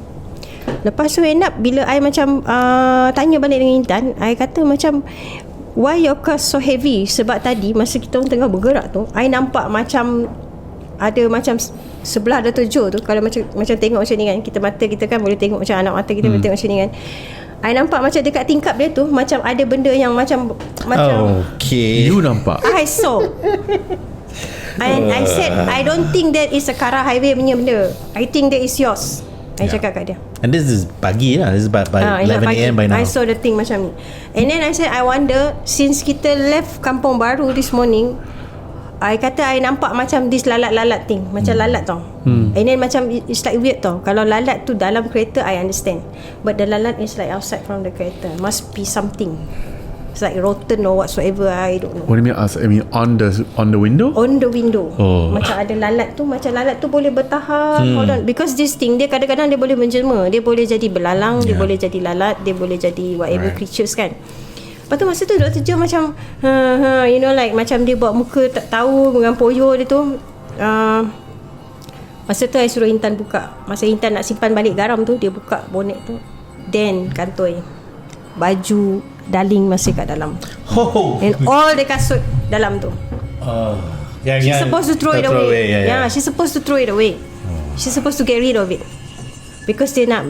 [SPEAKER 1] Lepas tu end up bila I macam tanya balik dengan Intan, I kata macam, why your car so heavy? Sebab tadi masa kita orang tengah bergerak tu, I nampak macam ada macam sebelah Dr. Joe tu, kalau macam tengok macam ni kan, mata kita kan boleh tengok macam anak mata kita boleh tengok macam ni kan. I nampak macam dekat tingkap dia tu macam ada benda yang macam
[SPEAKER 3] Okay.
[SPEAKER 2] You nampak?
[SPEAKER 1] I saw. And I said, I don't think that is a Kara Highway punya benda. I think that is yours. I cakap kat dia.
[SPEAKER 3] And this is pagi lah. This is by 11 AM by now.
[SPEAKER 1] I saw the thing macam ni. And then I said, I wonder, since kita left Kampung Baru this morning, I kata I nampak macam this lalat-lalat thing, macam lalat tau. And then macam it's like weird tau. Kalau lalat tu dalam kereta, I understand. But the lalat is like outside from the kereta. Must be something. It's like rotten or whatsoever, I don't know.
[SPEAKER 2] What do you mean? I mean on the window?
[SPEAKER 1] On the window.
[SPEAKER 2] Oh.
[SPEAKER 1] Macam ada lalat tu, macam lalat tu boleh bertahap. Hold on. Because this thing, dia kadang-kadang dia boleh menjelma. Dia boleh jadi belalang, dia boleh jadi lalat, dia boleh jadi whatever creatures kan. Lepas tu masa tu Dr. Joe macam you know, like macam dia buat muka tak tahu dengan poyo dia tu. Masa tu I suruh Intan buka. Masa Intan nak simpan balik garam tu, dia buka bonet tu. Then kantoi, baju Darling masih kat dalam. And all the kasut dalam tu. She's supposed to throw it away. Yeah, she's supposed to throw it away. She's supposed to get rid of it. Because dia nak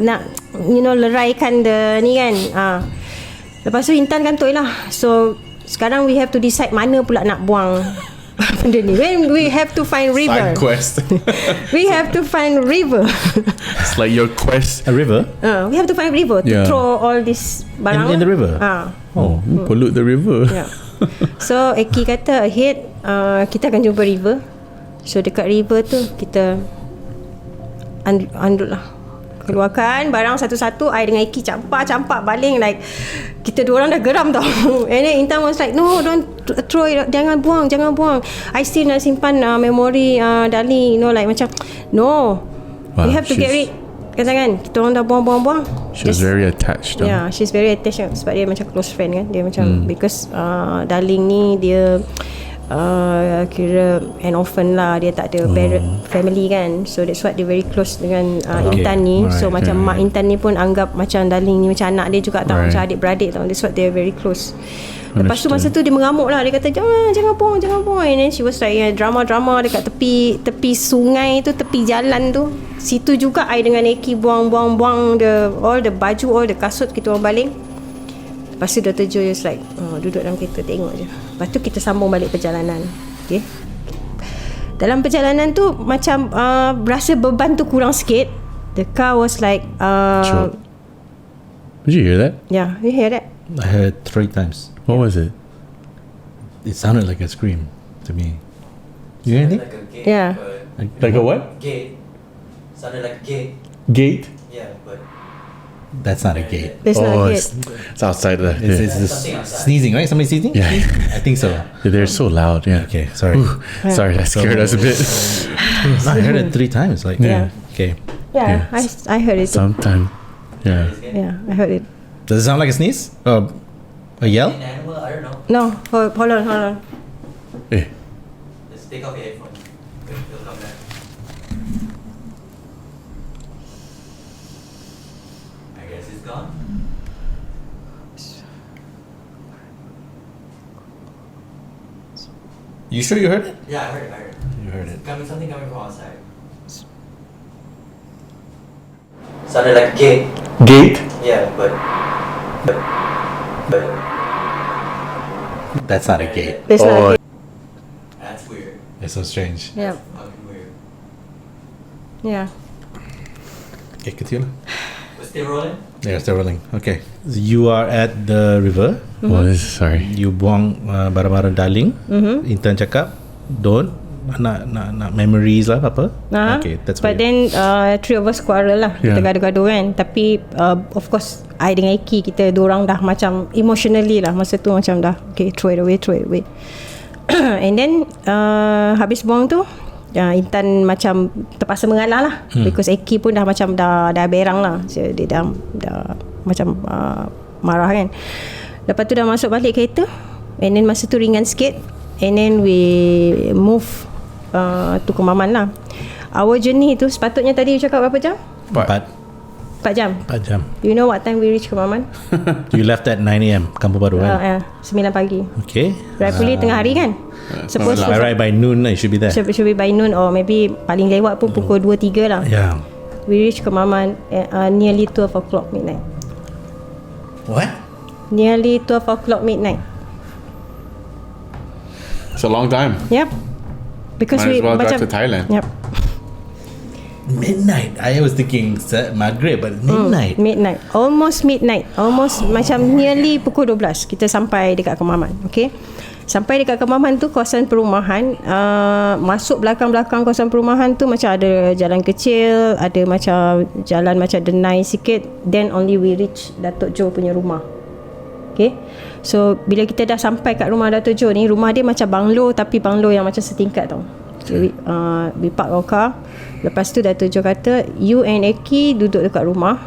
[SPEAKER 1] you know, leraikan the ni kan. Lepas tu Intan kantoi lah. So sekarang we have to decide mana pula nak buang benda ni. When we have to find river.
[SPEAKER 2] Side quest.
[SPEAKER 1] We have to find river.
[SPEAKER 2] It's like your quest.
[SPEAKER 3] A river?
[SPEAKER 1] We have to find river to throw all this barang
[SPEAKER 3] in the river?
[SPEAKER 2] Pollute the river.
[SPEAKER 1] Yeah. So Eki kata ahead, kita akan jumpa river. So dekat river tu kita andut lah, keluarkan barang satu-satu. I dengan Eki campak baling, like kita dua orang dah geram tau. And then Intan was like, no, don't throw it, jangan buang. I still nak simpan memory Darling, you know, like macam no, we have to get rid. Kata kan, kita orang dah buang.
[SPEAKER 2] She's very attached.
[SPEAKER 1] Yeah, she's very attached sebab dia macam close friend kan. Dia macam because Darling ni dia kira an orphan lah, dia tak ada family kan, so that's what dia very close dengan Intan ni. So macam mak Intan ni pun anggap macam Darling ni macam anak dia juga tau, macam adik-beradik tau. That's what they're very close. Lepas tu masa tu dia mengamuk lah, dia kata jangan buang. And then she was like drama dekat tepi sungai tu, tepi jalan tu. Situ juga I dengan Eki buang all the baju, all the kasut, kita orang baling. Lepas tu Dr. Joe just like duduk dalam kereta tengok je. Lepas tu kita sambung balik perjalanan. Okay. Dalam perjalanan tu macam rasa beban tu kurang sikit. The car was like
[SPEAKER 2] Sure. Did you hear that?
[SPEAKER 1] Yeah, you hear that?
[SPEAKER 3] I heard 3 times.
[SPEAKER 2] What was it?
[SPEAKER 3] It sounded like a scream to me. You hear anything?
[SPEAKER 4] Like a gate.
[SPEAKER 1] Yeah.
[SPEAKER 2] Like a what?
[SPEAKER 4] Gate. Sounded like a gate.
[SPEAKER 2] Gate?
[SPEAKER 4] Yeah, but
[SPEAKER 3] That's not a gate.
[SPEAKER 1] There's not a gate.
[SPEAKER 2] It's outside the.
[SPEAKER 3] It's just
[SPEAKER 4] Something outside.
[SPEAKER 3] sneezing, right? Somebody sneezing?
[SPEAKER 2] Yeah.
[SPEAKER 3] I think so.
[SPEAKER 2] They're so loud. Yeah.
[SPEAKER 3] Okay, sorry.
[SPEAKER 2] Ooh, sorry, that scared us a bit.
[SPEAKER 3] I heard it 3 times. Like,
[SPEAKER 1] Yeah.
[SPEAKER 3] okay.
[SPEAKER 1] Yeah, I heard it.
[SPEAKER 2] Sometime. Yeah.
[SPEAKER 1] Yeah, I heard it.
[SPEAKER 3] Does it sound like a sneeze? A yell?
[SPEAKER 4] An animal, I don't know.
[SPEAKER 1] No, hold on.
[SPEAKER 2] Eh.
[SPEAKER 4] Let's take off your headphones. It'll come back. I guess it's gone.
[SPEAKER 3] You sure you heard it?
[SPEAKER 4] Yeah, I heard it.
[SPEAKER 3] You heard it.
[SPEAKER 4] Something coming from outside. Sounded like a gate.
[SPEAKER 2] Gate?
[SPEAKER 4] Yeah, but
[SPEAKER 3] That's not a gate.
[SPEAKER 1] There's not a gate.
[SPEAKER 4] that's weird.
[SPEAKER 3] It's so strange.
[SPEAKER 1] Yeah.
[SPEAKER 4] Fucking weird.
[SPEAKER 1] Yeah.
[SPEAKER 3] Okay, continue.
[SPEAKER 4] We're still rolling?
[SPEAKER 3] Yeah, still rolling. Okay. You are at the river.
[SPEAKER 2] What is? Sorry.
[SPEAKER 3] You buang barang-barang Darling. Intan cakap, don't. nak memories lah apa. Okay, that's
[SPEAKER 1] but
[SPEAKER 3] weird.
[SPEAKER 1] then three of us quarrel lah. Kita
[SPEAKER 2] Yeah.
[SPEAKER 1] gaduh-gaduh kan. Tapi of course I dengan Iki, kita dorang dah macam emotionally lah masa tu macam dah okay, throw it away. And then habis buang tu Intan macam terpaksa mengalah lah, because Eki pun dah macam dah berang lah. So, dia dah macam marah kan. Lepas tu dah masuk balik kereta, and then masa tu ringan sikit, and then we move to Kemaman lah. Our journey tu sepatutnya tadi you cakap berapa jam? 4 jam.
[SPEAKER 3] 4 jam.
[SPEAKER 1] You know what time we reach Kemaman?
[SPEAKER 3] You left at 9 AM Kampung Baru kan?
[SPEAKER 1] 9 pagi.
[SPEAKER 3] Okay.
[SPEAKER 1] Rightfully tengah hari kan? Suppose
[SPEAKER 3] By right by noon lah, you should be there.
[SPEAKER 1] should be by noon, or maybe paling lewat pun pukul 2-3 lah.
[SPEAKER 3] Yeah.
[SPEAKER 1] We reach Kemaman at nearly 12 o'clock midnight.
[SPEAKER 3] What?
[SPEAKER 1] Nearly 12 o'clock midnight.
[SPEAKER 2] It's a long time.
[SPEAKER 1] Yep. Because
[SPEAKER 2] Might
[SPEAKER 1] we
[SPEAKER 2] as well drive
[SPEAKER 1] macam
[SPEAKER 2] to Thailand.
[SPEAKER 1] Yep.
[SPEAKER 3] Midnight. I was thinking Maghrib, but midnight.
[SPEAKER 1] Midnight. Almost midnight. Almost macam nearly pukul 12 kita sampai dekat Kemaman. Okay. Sampai dekat Kemaman tu, kawasan perumahan, masuk belakang-belakang kawasan perumahan tu macam ada jalan kecil, ada macam jalan macam denai sikit. Then only we reach Datuk Jo punya rumah. Okay. So bila kita dah sampai kat rumah Datuk Jo ni, rumah dia macam banglo, tapi banglo yang macam setingkat tau. So we park our car. Lepas tu Datuk Jo kata, you and Eki duduk dekat rumah,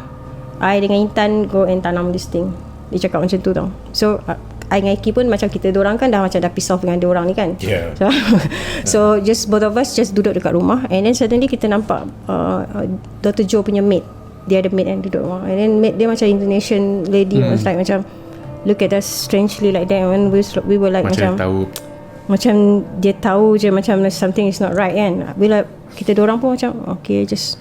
[SPEAKER 1] I dengan Intan go and tanam this thing. Dia cakap macam tu tau. So I dengan Eki pun macam kita dorang kan dah macam dah piss off dengan diorang ni kan.
[SPEAKER 3] Yeah.
[SPEAKER 1] So just both of us just duduk dekat rumah, and then suddenly kita nampak Dr. Joe punya maid. Dia ada maid yang duduk rumah, and then maid dia macam Indonesian lady, was like macam look at us strangely like that. When we were like
[SPEAKER 2] Macam dia tahu je macam something is not right kan. Bila kita dorang pun macam okay, just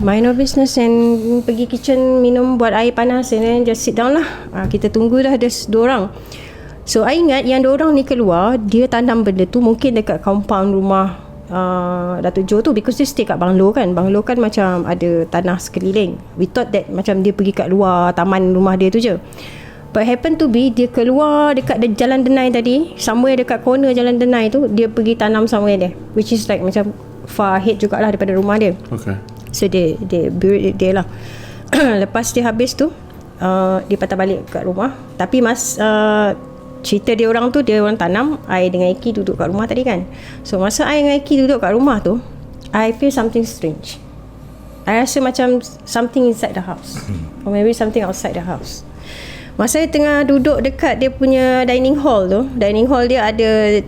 [SPEAKER 2] mind our business and pergi kitchen minum, buat air panas, and then just sit down lah. Kita tunggu dah ada dorang. So I ingat yang dorang ni keluar, dia tanam benda tu mungkin dekat compound rumah Datuk Jo tu, because dia stay kat banglo kan. Banglo kan macam ada tanah sekeliling. We thought that macam dia pergi kat luar taman rumah dia tu je. But happen to be dia keluar dekat jalan denai tadi, somewhere dekat corner jalan denai tu, dia pergi tanam somewhere there, which is like macam far ahead jugalah daripada rumah dia. Okay.
[SPEAKER 1] So dia buried dia lah. Lepas dia habis tu, dia patah balik kat rumah. Tapi cerita dia orang tu, dia orang tanam, I dengan Eki duduk kat rumah tadi kan. So masa I dengan Eki duduk kat rumah tu, I feel something strange. I rasa macam something inside the house, or maybe something outside the house. Masa saya tengah duduk dekat dia punya dining hall tu, dining hall dia ada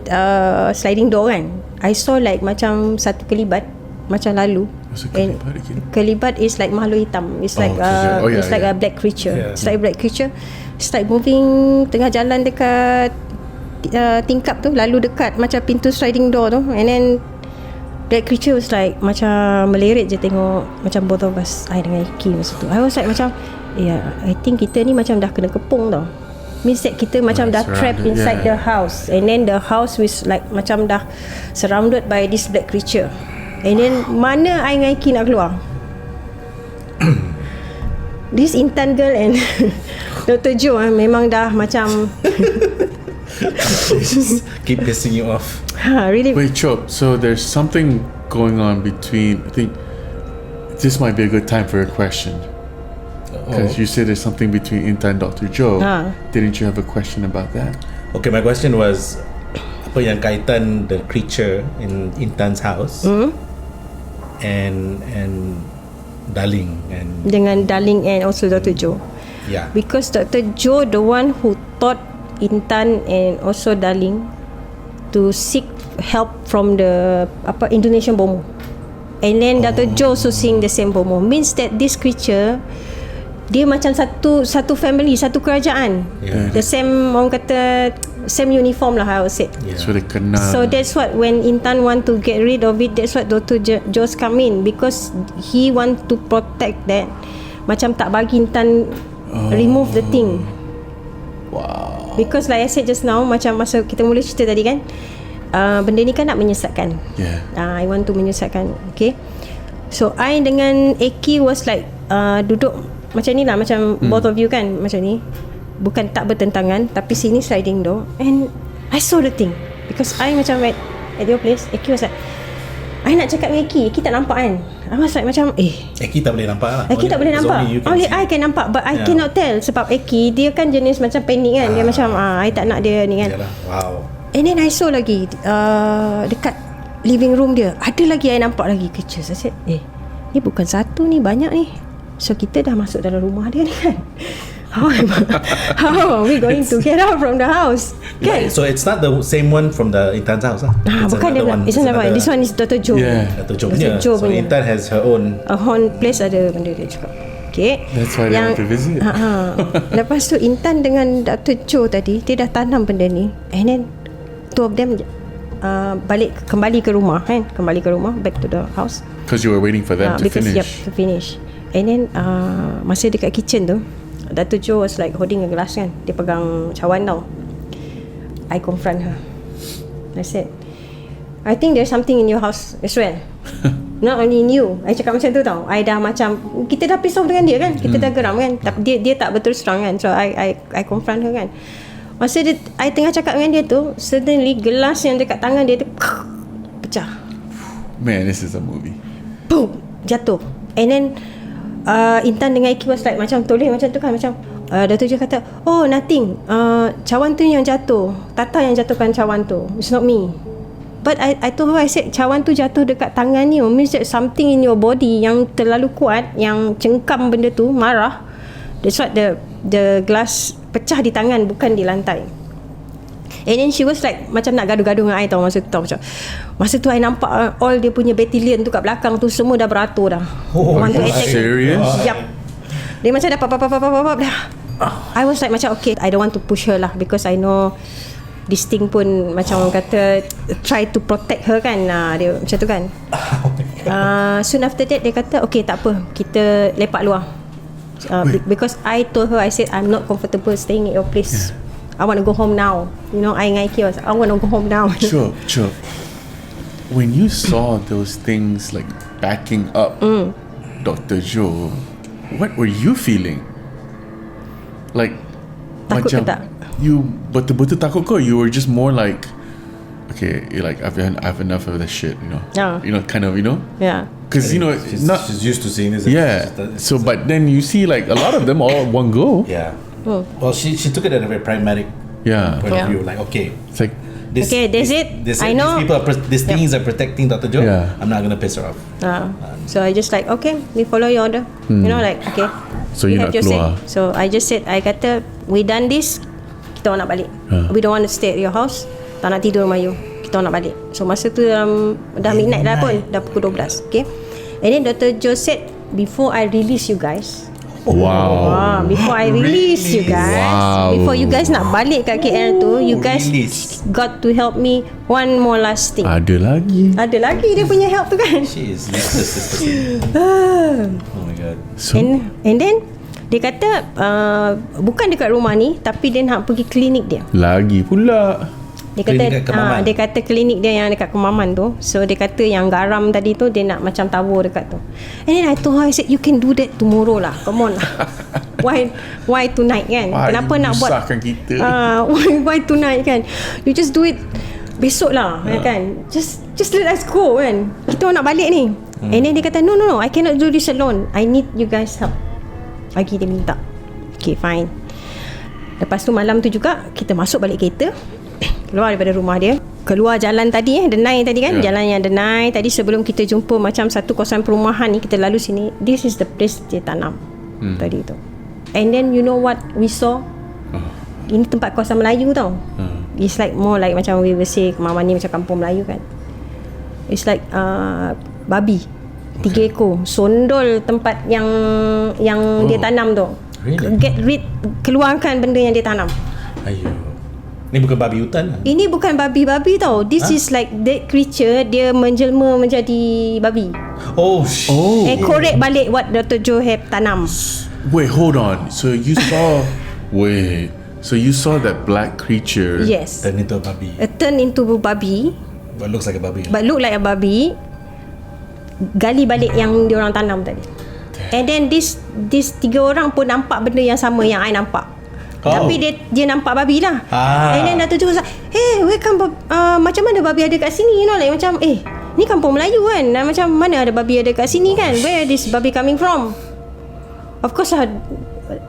[SPEAKER 1] sliding door kan. I saw like macam satu kelibat macam lalu.
[SPEAKER 2] What's a kelibat again?
[SPEAKER 1] Kelibat is like makhluk hitam. It's like
[SPEAKER 2] okay.
[SPEAKER 1] it's like a black creature.
[SPEAKER 3] Yeah.
[SPEAKER 1] It's like a black creature. It's like moving tengah jalan dekat tingkap tu, lalu dekat macam pintu sliding door tu, and then that creature was like macam melirik je tengok macam both of us, I dengan Iki masa tu. I was like macam I think kita ni macam dah kena kepung tau. Means that kita macam dah trapped inside the house, and then the house was like macam dah surrounded by this black creature. And then mana I dengan Iki nak keluar? This Intan girl and Dr. Jo memang dah macam
[SPEAKER 3] Keep pissing you off.
[SPEAKER 1] really.
[SPEAKER 2] Wait, Chop. So there's something going on between. I think this might be a good time for a question. Because you said there's something between Intan and Dr. Joe. Didn't you have a question about that?
[SPEAKER 3] Okay, my question was, apa yang kaitan the creature in Intan's house and Darling and
[SPEAKER 1] Dengan Darling and also Dr. Jo.
[SPEAKER 3] yeah.
[SPEAKER 1] Because Dr. Jo the one who taught Intan and also Darling to seek help from the Indonesian Bomo. And then Dr. Jo also seeing the same Bomo. Means that this creature, dia macam satu family, satu kerajaan.
[SPEAKER 3] Yeah.
[SPEAKER 1] The same, orang kata same uniform lah, I would say.
[SPEAKER 3] Yeah.
[SPEAKER 2] So they kenal.
[SPEAKER 1] So that's what when Intan want to get rid of it, that's what Dr. Jo's come in, because he want to protect that. Macam tak bagi Intan remove the thing.
[SPEAKER 2] Wow.
[SPEAKER 1] Because like I said just now, macam masa kita mula cerita tadi kan, benda ni kan nak menyesatkan.
[SPEAKER 2] Yeah.
[SPEAKER 1] I want to menyesatkan. Okay. So I dengan Eki was like duduk macam ni lah, macam both of you kan, macam ni. Bukan tak bertentangan, tapi sini sliding door, and I saw the thing. Because I macam like
[SPEAKER 2] at your place. Eki was like, I nak cakap dengan Eki tak nampak kan. I was like macam
[SPEAKER 3] Eki tak boleh nampak lah.
[SPEAKER 2] Eki tak boleh nampak. Only I can nampak, but I cannot tell. Sebab Eki dia kan jenis macam panik kan. Dia macam I tak nak dia ni kan.
[SPEAKER 3] Yalah. Wow.
[SPEAKER 2] And then I saw lagi dekat living room dia ada lagi I nampak lagi creatures. I said ni bukan satu ni, banyak ni. So kita dah masuk dalam rumah dia ni kan. How are we going to get out from the house? Kan?
[SPEAKER 3] So it's not the same one from the Intan's house lah.
[SPEAKER 2] Bukan dia bilang. It's another one. This one is Dr. Joe.
[SPEAKER 5] Yeah.
[SPEAKER 3] Dr. Joe punya. So Intan has her own.
[SPEAKER 2] A haunted place ada benda dia cakap. Okay.
[SPEAKER 5] That's why they want to visit.
[SPEAKER 2] Lepas tu Intan dengan Dr. Joe tadi, dia dah tanam benda ni. And then two of them kembali ke rumah kan. Kembali ke rumah, back to the house.
[SPEAKER 5] Because you were waiting for them to
[SPEAKER 2] because,
[SPEAKER 5] finish.
[SPEAKER 2] Yep, to finish. And then masa dekat kitchen tu, Dr. Joe was like holding a glass kan. Dia pegang cawan tau. I confront her. I said, I think there's something in your house as well. Not only in you. I cakap macam tu tau. I dah macam, kita dah piss off dengan dia kan. Kita dah geram kan. Tapi dia tak betul strong kan. So I confront her kan. Masa I tengah cakap dengan dia tu, suddenly gelas yang dekat tangan dia tu pecah.
[SPEAKER 5] Man, this is a movie.
[SPEAKER 2] Boom, jatuh. And then Intan dengan Iki was like macam toleh macam tu kan. Macam Dr. Joe kata, oh nothing, cawan tu yang jatuh, Tata yang jatuhkan cawan tu, it's not me. But I told her, I said cawan tu jatuh dekat tangan you, means that something in your body yang terlalu kuat, yang cengkam benda tu, marah. That's what the glass pecah di tangan, bukan di lantai. And then she was like macam nak gaduh-gaduh dengan I tau masa tu tau. Macam masa tu I nampak all dia punya battalion tu kat belakang tu semua dah beratur dah. Want to attack.
[SPEAKER 5] Serious?
[SPEAKER 2] Yup. Dia macam dah pap dah. I was like macam okay, I don't want to push her lah, because I know this thing pun macam orang kata try to protect her kan. Dia macam tu kan. Soon after that dia kata okay tak apa, kita lepak luar. Because I told her, I said I'm not comfortable staying at your place. I want to go home now. You know, I dengan Iki was, I want to go home now.
[SPEAKER 5] Sure. When you saw those things like backing up Dr. Joe, what were you feeling? Like
[SPEAKER 2] Takut ke
[SPEAKER 5] macam
[SPEAKER 2] tak?
[SPEAKER 5] you betul-betul takut ke? You were just more like, okay, you're like I've enough of this shit, you know.
[SPEAKER 2] Yeah.
[SPEAKER 5] You know, kind of, you know.
[SPEAKER 2] Yeah.
[SPEAKER 5] Because you know,
[SPEAKER 3] She's used to seeing this.
[SPEAKER 5] yeah. So, but then you see like a lot of them all at one go.
[SPEAKER 3] Yeah. Well, she took it at a very pragmatic
[SPEAKER 5] Yeah.
[SPEAKER 3] point of view. Like, okay,
[SPEAKER 5] It's like
[SPEAKER 3] this,
[SPEAKER 2] Okay, that's it. I know.
[SPEAKER 3] These people, these things are protecting Dr. Joe.
[SPEAKER 5] Yeah.
[SPEAKER 3] I'm not gonna piss her off.
[SPEAKER 2] So I just like okay, we follow your order. You know, like okay.
[SPEAKER 5] So you
[SPEAKER 2] have
[SPEAKER 5] nak
[SPEAKER 2] your say.
[SPEAKER 5] keluar.
[SPEAKER 2] So I just said, I kata we done this, kita orang nak balik. We don't want to stay at your house. Tak nak tidur rumah you. Kita orang nak balik. So masa tu dah midnight dah pun, dah pukul 12. Okay. And then Dr. Joe said, before I release you guys.
[SPEAKER 5] wow.
[SPEAKER 2] Before I release you guys,
[SPEAKER 5] Wow.
[SPEAKER 2] before you guys nak balik kat KL tu, you guys
[SPEAKER 3] Release.
[SPEAKER 2] got to help me one more last thing.
[SPEAKER 5] Ada lagi.
[SPEAKER 2] Ada lagi dia punya help tu kan.
[SPEAKER 3] She is next sister. Oh my god.
[SPEAKER 5] So
[SPEAKER 2] And then dia kata bukan dekat rumah ni, tapi dia nak pergi klinik dia.
[SPEAKER 5] lagi pula.
[SPEAKER 2] Dia kata
[SPEAKER 3] Klinik kat Kemaman.
[SPEAKER 2] dia kata klinik dia yang dekat Kemaman tu. So dia kata yang garam tadi tu dia nak macam tabur dekat tu. And then I told her, I said you can do that tomorrow lah. Come on lah. Why tonight kan?
[SPEAKER 5] Why
[SPEAKER 2] Kenapa
[SPEAKER 5] you
[SPEAKER 2] nak buat
[SPEAKER 5] susahkan kita?
[SPEAKER 2] why tonight kan? You just do it besok lah kan. Just let us go kan. Kita orang nak balik ni. And then dia kata no, I cannot do this alone. I need you guys help. Lagi dia minta. Okay, fine. Lepas tu malam tu juga kita masuk balik kereta, keluar daripada rumah dia, keluar jalan tadi Denai tadi kan. Jalan yang Denai tadi sebelum kita jumpa macam satu kawasan perumahan ni, kita lalu sini. This is the place dia tanam tadi tu. And then you know what we saw? Ini tempat kawasan Melayu tau. It's like more like macam we will say Kemaman ni macam kampung Melayu kan. It's like babi 3 ekor sondol tempat yang dia tanam tu.
[SPEAKER 3] Really?
[SPEAKER 2] Get rid, keluarkan benda yang dia tanam.
[SPEAKER 3] Ayo. Ni bukan babi hutan lah.
[SPEAKER 2] Ini bukan babi-babi tau. This is like dead creature. Dia menjelma menjadi babi.
[SPEAKER 3] Oh shit.
[SPEAKER 2] Correct balik what Dr. Joe have tanam.
[SPEAKER 5] Wait, hold on. So you saw So you saw that black creature.
[SPEAKER 2] Yes.
[SPEAKER 3] Turn into a babi.
[SPEAKER 2] Turn into babi,
[SPEAKER 3] But looks like a babi.
[SPEAKER 2] but look like a babi. Gali balik yang diorang tanam tadi. And then this 3 orang pun nampak benda yang sama yang I nampak.
[SPEAKER 1] Tapi dia nampak babi lah. And then Dato' Jo was like, hey, macam mana babi ada kat sini, you know, like macam ni kampung Melayu kan, dan macam mana ada babi ada kat sini kan, where this babi coming from? Of course lah,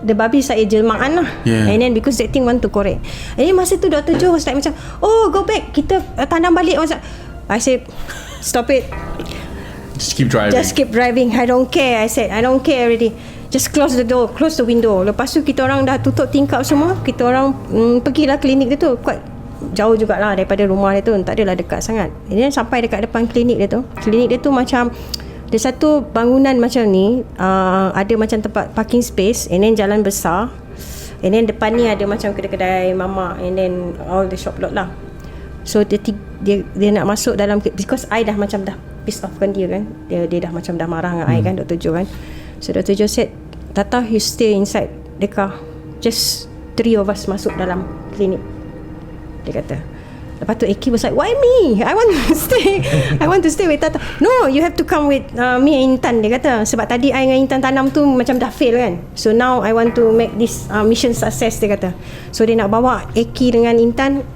[SPEAKER 1] the babi saya jelmaan lah. And then because that thing want to correct. And then masa tu Dr. Jo was like macam, oh, go back, kita tanam balik. I said, stop it,
[SPEAKER 5] Just keep driving.
[SPEAKER 1] just keep driving. I don't care. I said I don't care already. Just close the door, close the window. Lepas tu kita orang dah tutup tingkap semua. Kita orang pergilah klinik dia tu. Quite jauh jugalah daripada rumah dia tu, tak adalah dekat sangat. And then sampai dekat depan klinik dia tu. Klinik dia tu macam dia satu bangunan macam ni, ada macam tempat parking space, and then jalan besar, and then depan ni ada macam kedai-kedai mamak, and then all the shop lot lah. So dia nak masuk dalam, because I dah macam dah piss off kan dia kan, dia dah macam dah marah dengan I kan, Dr. Jo kan. So Dr. Jo said, Tata, you stay inside the car, just 3 of us masuk dalam klinik, dia kata. Lepas tu Eki was like, why me? I want to stay with Tata. No, you have to come with me and Intan, dia kata. Sebab tadi I dengan Intan tanam tu macam dah fail kan. So now I want to make this mission success, dia kata. So dia nak bawa Eki dengan Intan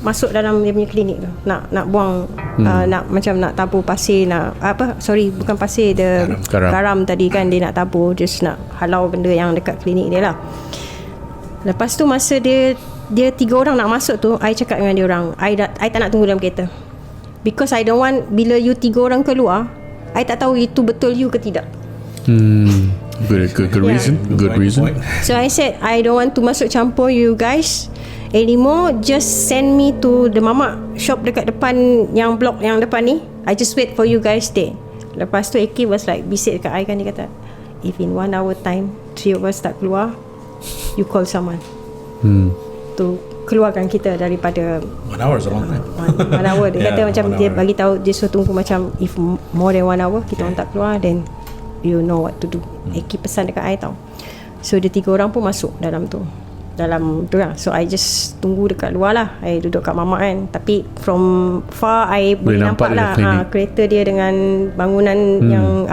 [SPEAKER 1] masuk dalam dia punya klinik tu. Nak buang nak macam nak tabur pasir, bukan pasir, garam tadi kan, dia nak tabur, just nak halau benda yang dekat klinik dia lah. Lepas tu masa dia 3 orang nak masuk tu, I cakap dengan dia orang, I tak nak tunggu dalam kereta, because I don't want, bila you 3 orang keluar, I tak tahu itu betul you ke tidak.
[SPEAKER 5] Good reason. Good reason.
[SPEAKER 1] So I said, I don't want to masuk campur you guys anymore. Just send me to the mamak shop dekat depan, yang blok yang depan ni. I just wait for you guys there. Lepas tu Eki was like bisik dekat I kan, dia kata, if in 1 hour time 3 of us tak keluar, you call someone to keluarkan kita daripada
[SPEAKER 3] 1 hour is a long time.
[SPEAKER 1] 1 hour. Dia kata macam
[SPEAKER 3] 1
[SPEAKER 1] dia
[SPEAKER 3] hour.
[SPEAKER 1] bagi tahu, dia suruh tunggu macam if more than 1 hour kita orang tak keluar, then you know what to do. Eki pesan dekat I tau. So dia 3 orang pun masuk dalam tu lah. So I just tunggu dekat luar lah. I duduk kat mamak kan, tapi from far I boleh nampak lah kereta dia dengan bangunan yang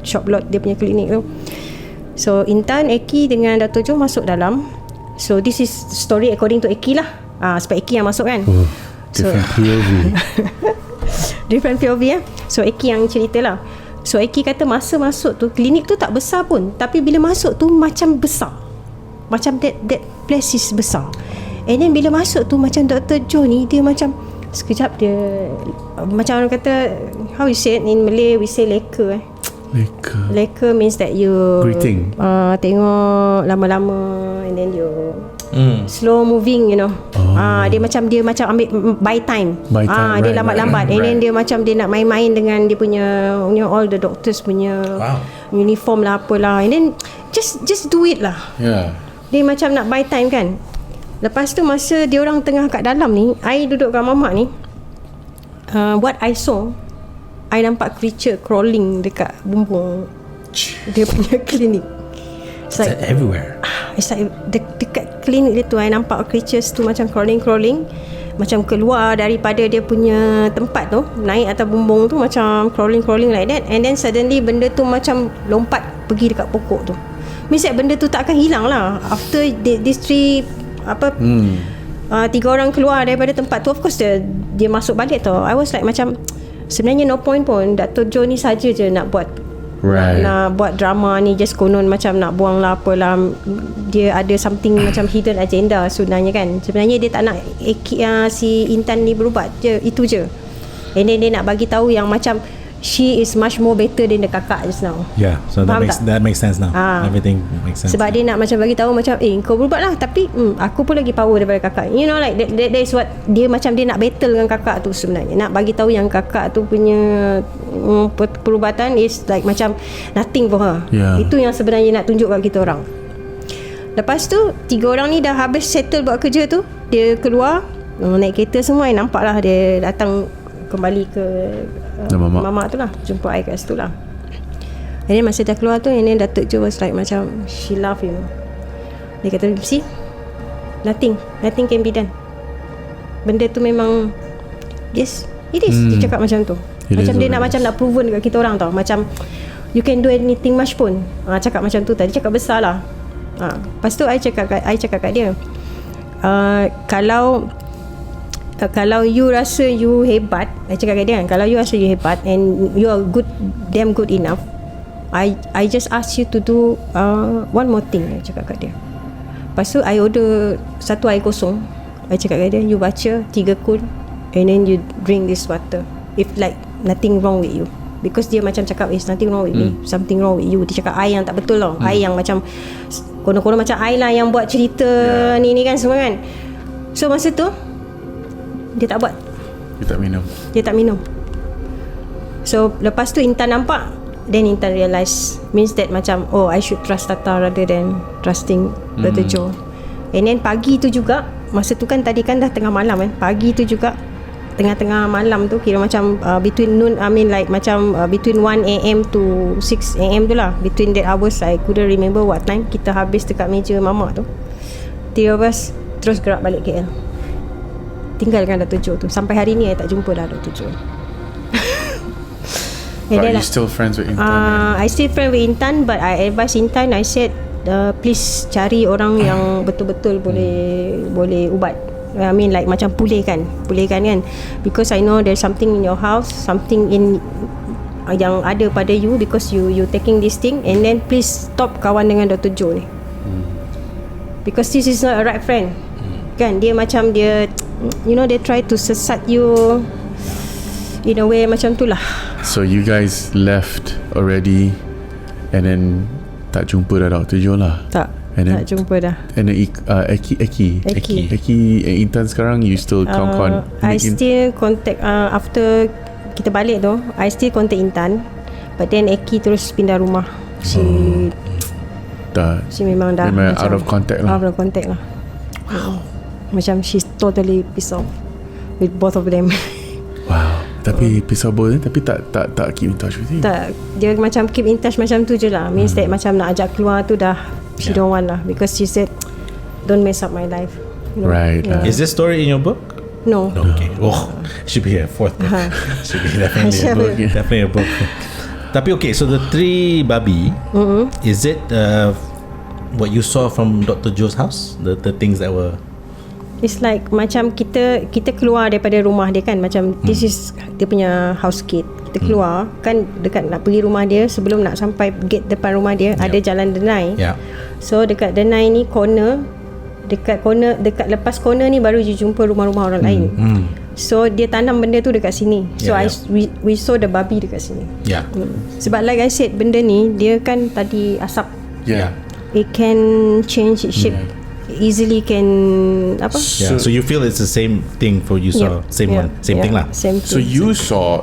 [SPEAKER 1] shop lot dia punya klinik tu. So Intan, Eki dengan Dato' Jo masuk dalam. So this is story according to Eki lah. Sebab Eki yang masuk kan.
[SPEAKER 5] Different POV.
[SPEAKER 1] Different POV. So Eki yang cerita lah. So Eki kata masa masuk tu, klinik tu tak besar pun, tapi bila masuk tu macam besar, macam that place is besar. And then bila masuk tu, macam Dr. Jo ni, dia macam sekejap dia macam orang kata, how you say it in Malay, we say leka. Leka means that you
[SPEAKER 5] Greeting.
[SPEAKER 1] Tengok lama-lama, and then you slow moving, you know. Dia macam ambil by time. Dia lambat-lambat. And then dia macam dia nak main-main dengan dia punya, you know, all the doctors punya uniform lah, apalah. And then just do it lah. Dia macam nak buy time kan. Lepas tu masa dia orang tengah kat dalam ni, I duduk kat mamak ni, what I saw, I nampak creature crawling dekat bumbung dia punya klinik.
[SPEAKER 3] It's like everywhere.
[SPEAKER 1] It's like dekat klinik dia tu, I nampak creatures tu macam crawling, macam keluar daripada dia punya tempat tu, naik atas bumbung tu, macam crawling like that. And then suddenly benda tu macam lompat pergi dekat pokok tu. Means that benda tu tak akan hilang lah. After these 3 orang keluar daripada tempat tu, of course dia masuk balik tau. I was like macam, sebenarnya no point pun. Dr. Jo ni saja je nak buat drama ni, just konon macam nak buang lah apalah. Dia ada something macam hidden agenda sebenarnya kan. Sebenarnya dia tak nak si Intan ni berubat je, itu je. And then dia nak bagi tahu yang macam she is much more better than the kakak just now.
[SPEAKER 3] Yeah, so that makes sense now. Everything makes sense.
[SPEAKER 1] Sebab dia nak macam bagi tahu macam, kau berubat lah, tapi aku pun lagi power daripada kakak. You know, like that is what dia macam, dia nak battle dengan kakak tu sebenarnya. Nak bagi tahu yang kakak tu punya perubatan is like macam nothing for her. Itu yang sebenarnya nak tunjuk kat kita orang. Lepas tu 3 orang ni dah habis settle buat kerja tu, dia keluar naik kereta semua. I nampak lah dia datang kembali ke mamak tu lah, jumpa I kat situ lah. And then masa dah keluar tu, and then Datuk Jo was like macam, she laugh, you know. Dia kata, see, nothing can be done. Benda tu memang, yes, it is. Dia cakap macam tu. Macam dia nak macam nak proven dekat kita orang tau. Macam you can do anything much pun. Cakap macam tu tadi, cakap besar lah.
[SPEAKER 2] Lepas tu I cakap kat dia, kalau you rasa you hebat, I cakap kat dia kan, kalau you rasa you hebat and you are damn good enough, I just ask you to do one more thing. I cakap kat dia. Lepas tu I order 1 air kosong. I cakap kat dia, you baca 3 kun and then you drink this water. If like nothing wrong with you, because dia macam cakap is nothing wrong with me, something wrong with you. Dia cakap I yang tak betul tau. I yang macam konon-konon macam I lah yang buat cerita ni kan semua kan. So masa tu dia tak buat. Dia tak minum. So lepas tu Intan nampak, then Intan realise, means that macam I should trust Tata rather than trusting Dr. Joe. And then pagi tu juga, masa tu kan tadi kan dah tengah malam kan, pagi tu juga tengah-tengah malam tu, kira macam between noon, macam between 1 AM to 6 AM tu lah, between that hours I couldn't remember what time kita habis dekat meja mama tu. 3 of us terus gerak balik KL, tinggalkan Dr. Joe tu. Sampai hari ni I tak jumpa dah Dr. Joe.
[SPEAKER 5] But are you still friends with Intan?
[SPEAKER 2] I still friend with Intan, but I advise Intan, I said please cari orang yang betul-betul boleh ubat. I mean like macam pulihkan kan, because I know there's something in your house, something in yang ada pada you, because you taking this thing, and then please stop kawan dengan Dr. Joe ni, because this is not a right friend kan. Dia macam dia try to sesat you in a way macam tu lah.
[SPEAKER 5] So you guys left already, and then tak jumpa dah Dr. Joe lah.
[SPEAKER 2] Tak jumpa dah.
[SPEAKER 5] And then Eki Intan sekarang you still contact?
[SPEAKER 2] I still contact after kita balik tu, I still contact Intan, but then Eki terus pindah rumah. She memang dah macam
[SPEAKER 5] out of contact lah.
[SPEAKER 2] Macam she's totally pissed off with both of them.
[SPEAKER 5] Wow. Tapi pisau both tapi tak keep in touch with you.
[SPEAKER 2] Tak, dia macam keep in touch macam tu je lah. Means that macam nak ajak keluar tu dah she don't want lah, because she said don't mess up my life,
[SPEAKER 5] Right.
[SPEAKER 3] Is this story in your book?
[SPEAKER 2] No.
[SPEAKER 3] Okay. Should be a 4th book. Should be definitely a book. Definitely a book. Tapi okay, so the 3 babi, is it what you saw from Dr. Joe's house? The things that were,
[SPEAKER 2] it's like macam kita keluar daripada rumah dia kan, macam this is dia punya house gate. Kita keluar kan, dekat nak pergi rumah dia, sebelum nak sampai gate depan rumah dia ada jalan denai. So dekat denai ni dekat lepas corner ni baru you jumpa rumah-rumah orang lain. So dia tanam benda tu dekat sini. So we saw the babi dekat sini. Sebab like I said, benda ni dia kan tadi asap. It can change its shape. Easily can apa?
[SPEAKER 3] So you feel it's the same thing for you saw, same thing lah.
[SPEAKER 2] Same thing.
[SPEAKER 5] So you saw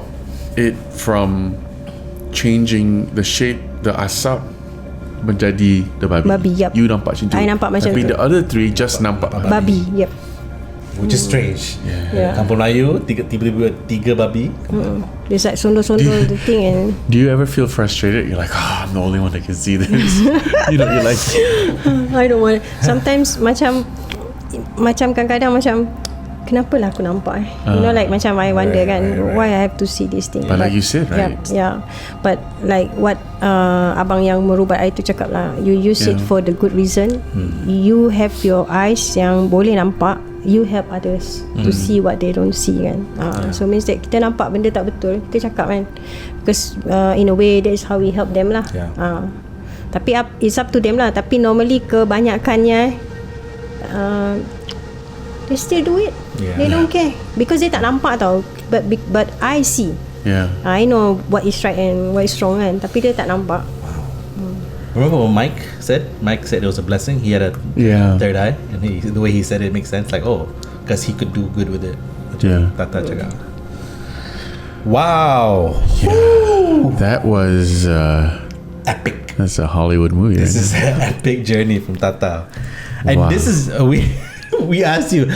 [SPEAKER 5] it from changing the shape, the asap menjadi the babi.
[SPEAKER 2] Babi, yep.
[SPEAKER 5] You nampak macam tu.
[SPEAKER 2] I nampak macam
[SPEAKER 5] Tapi
[SPEAKER 2] tu.
[SPEAKER 5] the other 3 just nampak
[SPEAKER 2] babi. Yep.
[SPEAKER 3] Which is strange.
[SPEAKER 2] Yeah.
[SPEAKER 3] Kampung Melayu tiba-tiba 3 babi.
[SPEAKER 2] It's like sondol-sondol the thing. And
[SPEAKER 5] Do you ever feel frustrated? You're like, I'm the only one that can see this. You're like,
[SPEAKER 2] I don't want. Sometimes macam kadang-kadang macam kenapalah aku nampak like macam I wonder why I have to see this thing.
[SPEAKER 5] But like you said, right?
[SPEAKER 2] Yeah. But like what abang yang merubat I tu cakap lah, you use it for the good reason. You have your eyes yang boleh nampak, you help others to see what they don't see kan. So means that kita nampak benda tak betul, kita cakap kan, because in a way that is how we help them lah. Tapi it's up to them lah. Tapi normally kebanyakannya they still do it. They don't care, because they tak nampak tau. But I see. I know what is right and what is wrong kan, tapi dia tak nampak.
[SPEAKER 3] Remember what Mike said? Mike said it was a blessing. He had a third eye, and the way he said it makes sense. Like, because he could do good with it. Tata cakap. Wow.
[SPEAKER 5] That was
[SPEAKER 3] Epic.
[SPEAKER 5] That's a Hollywood movie.
[SPEAKER 3] This is an epic journey from Tata. And this is we asked you.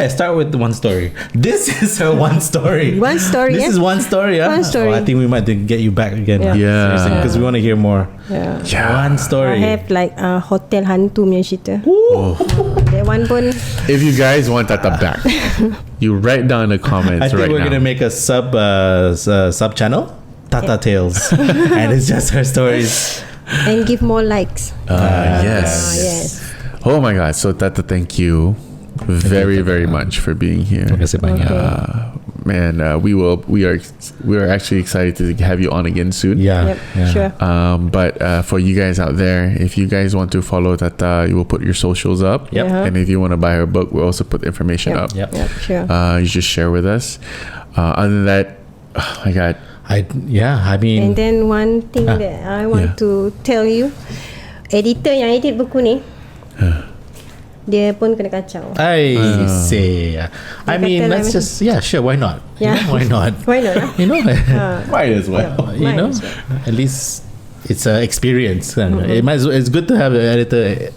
[SPEAKER 3] Start with the one story. This is her one story.
[SPEAKER 2] One story.
[SPEAKER 3] This is one story.
[SPEAKER 2] One story.
[SPEAKER 3] I think we might get you back again. Because we want to hear more. One story.
[SPEAKER 2] I have like hotel hantu punya cerita. That one pun.
[SPEAKER 5] If you guys want Tata back, you write down in the comments.
[SPEAKER 3] I think
[SPEAKER 5] right
[SPEAKER 3] we're
[SPEAKER 5] now.
[SPEAKER 3] gonna make a sub channel, Tata Tales, and it's just her stories
[SPEAKER 1] and give more likes.
[SPEAKER 5] Yes.
[SPEAKER 1] Yes.
[SPEAKER 5] Oh my God. So Tata, thank you very, very much for being here.
[SPEAKER 3] Terima kasih banyak.
[SPEAKER 5] Man, we are actually excited to have you on again soon.
[SPEAKER 3] Yeah.
[SPEAKER 1] Yep.
[SPEAKER 3] yeah.
[SPEAKER 1] Sure.
[SPEAKER 5] But for you guys out there, if you guys want to follow Tata, you will put your socials up.
[SPEAKER 3] Yep.
[SPEAKER 1] Uh-huh.
[SPEAKER 5] And if you want to buy her book, we'll also put information
[SPEAKER 1] Yep.
[SPEAKER 5] up.
[SPEAKER 3] Yep.
[SPEAKER 1] Yep. Sure.
[SPEAKER 5] You just share with us. Other than that, oh my God.
[SPEAKER 3] I mean,
[SPEAKER 1] And then one thing that I want to tell you, editor yang edit buku ni, dia pun kena kacau.
[SPEAKER 3] I say, I mean,
[SPEAKER 1] kata
[SPEAKER 3] let's
[SPEAKER 1] lah,
[SPEAKER 3] just, sure, why not?
[SPEAKER 1] Yeah.
[SPEAKER 3] You know, why not?
[SPEAKER 1] Why not?
[SPEAKER 3] You know,
[SPEAKER 5] Might as well.
[SPEAKER 3] you
[SPEAKER 1] Might
[SPEAKER 3] know,
[SPEAKER 1] as well.
[SPEAKER 3] at least it's an experience. It might. It's good to have an editor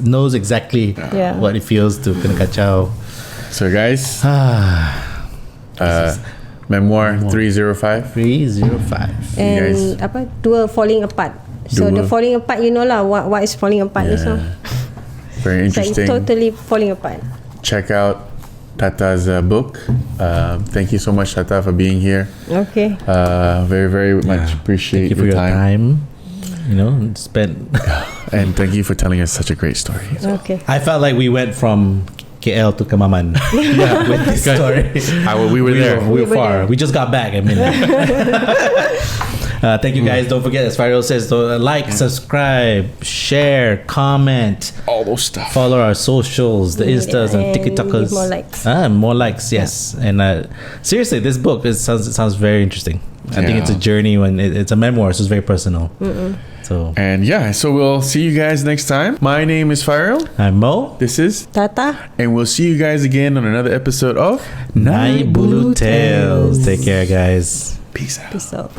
[SPEAKER 3] knows exactly
[SPEAKER 1] Yeah.
[SPEAKER 3] what it feels to kena kacau.
[SPEAKER 5] So guys,
[SPEAKER 3] Ah,
[SPEAKER 5] Memoir 305.
[SPEAKER 3] 305.
[SPEAKER 1] And
[SPEAKER 5] guys-
[SPEAKER 1] apa? Dua falling apart. So
[SPEAKER 5] Dua.
[SPEAKER 1] the falling apart, you know lah what is falling apart.
[SPEAKER 3] Yeah.
[SPEAKER 1] So
[SPEAKER 5] Very
[SPEAKER 1] it's like
[SPEAKER 5] interesting.
[SPEAKER 1] totally falling apart.
[SPEAKER 5] Check out Tata's book. Thank you so much, Tata, for being here.
[SPEAKER 1] Okay.
[SPEAKER 5] Very, very much appreciate
[SPEAKER 3] Thank you for your time. You know, spent.
[SPEAKER 5] and thank you for telling us such a great story.
[SPEAKER 1] Okay.
[SPEAKER 3] I felt like we went from KL to Kemaman with this story.
[SPEAKER 5] We were there.
[SPEAKER 3] We were
[SPEAKER 1] were
[SPEAKER 3] far.
[SPEAKER 1] there.
[SPEAKER 3] We just got back. I mean, thank you guys. Don't forget, as Faryal says, like, subscribe, share, comment,
[SPEAKER 5] All those stuff.
[SPEAKER 3] follow our socials, the Instas and
[SPEAKER 1] And
[SPEAKER 3] TikTokers.
[SPEAKER 1] give more likes.
[SPEAKER 3] More likes, yes. And seriously, this book sounds very interesting. I think it's a
[SPEAKER 5] Yeah.
[SPEAKER 3] journey when it's a memoir, so it's very personal. So
[SPEAKER 5] And so we'll see you guys next time. My name is Faryal.
[SPEAKER 3] I'm Mo.
[SPEAKER 5] This is,
[SPEAKER 1] Tata.
[SPEAKER 5] and we'll see you guys again on another episode of
[SPEAKER 3] Nai Bulu Tales. Take care, guys.
[SPEAKER 5] Peace out.
[SPEAKER 1] Peace out.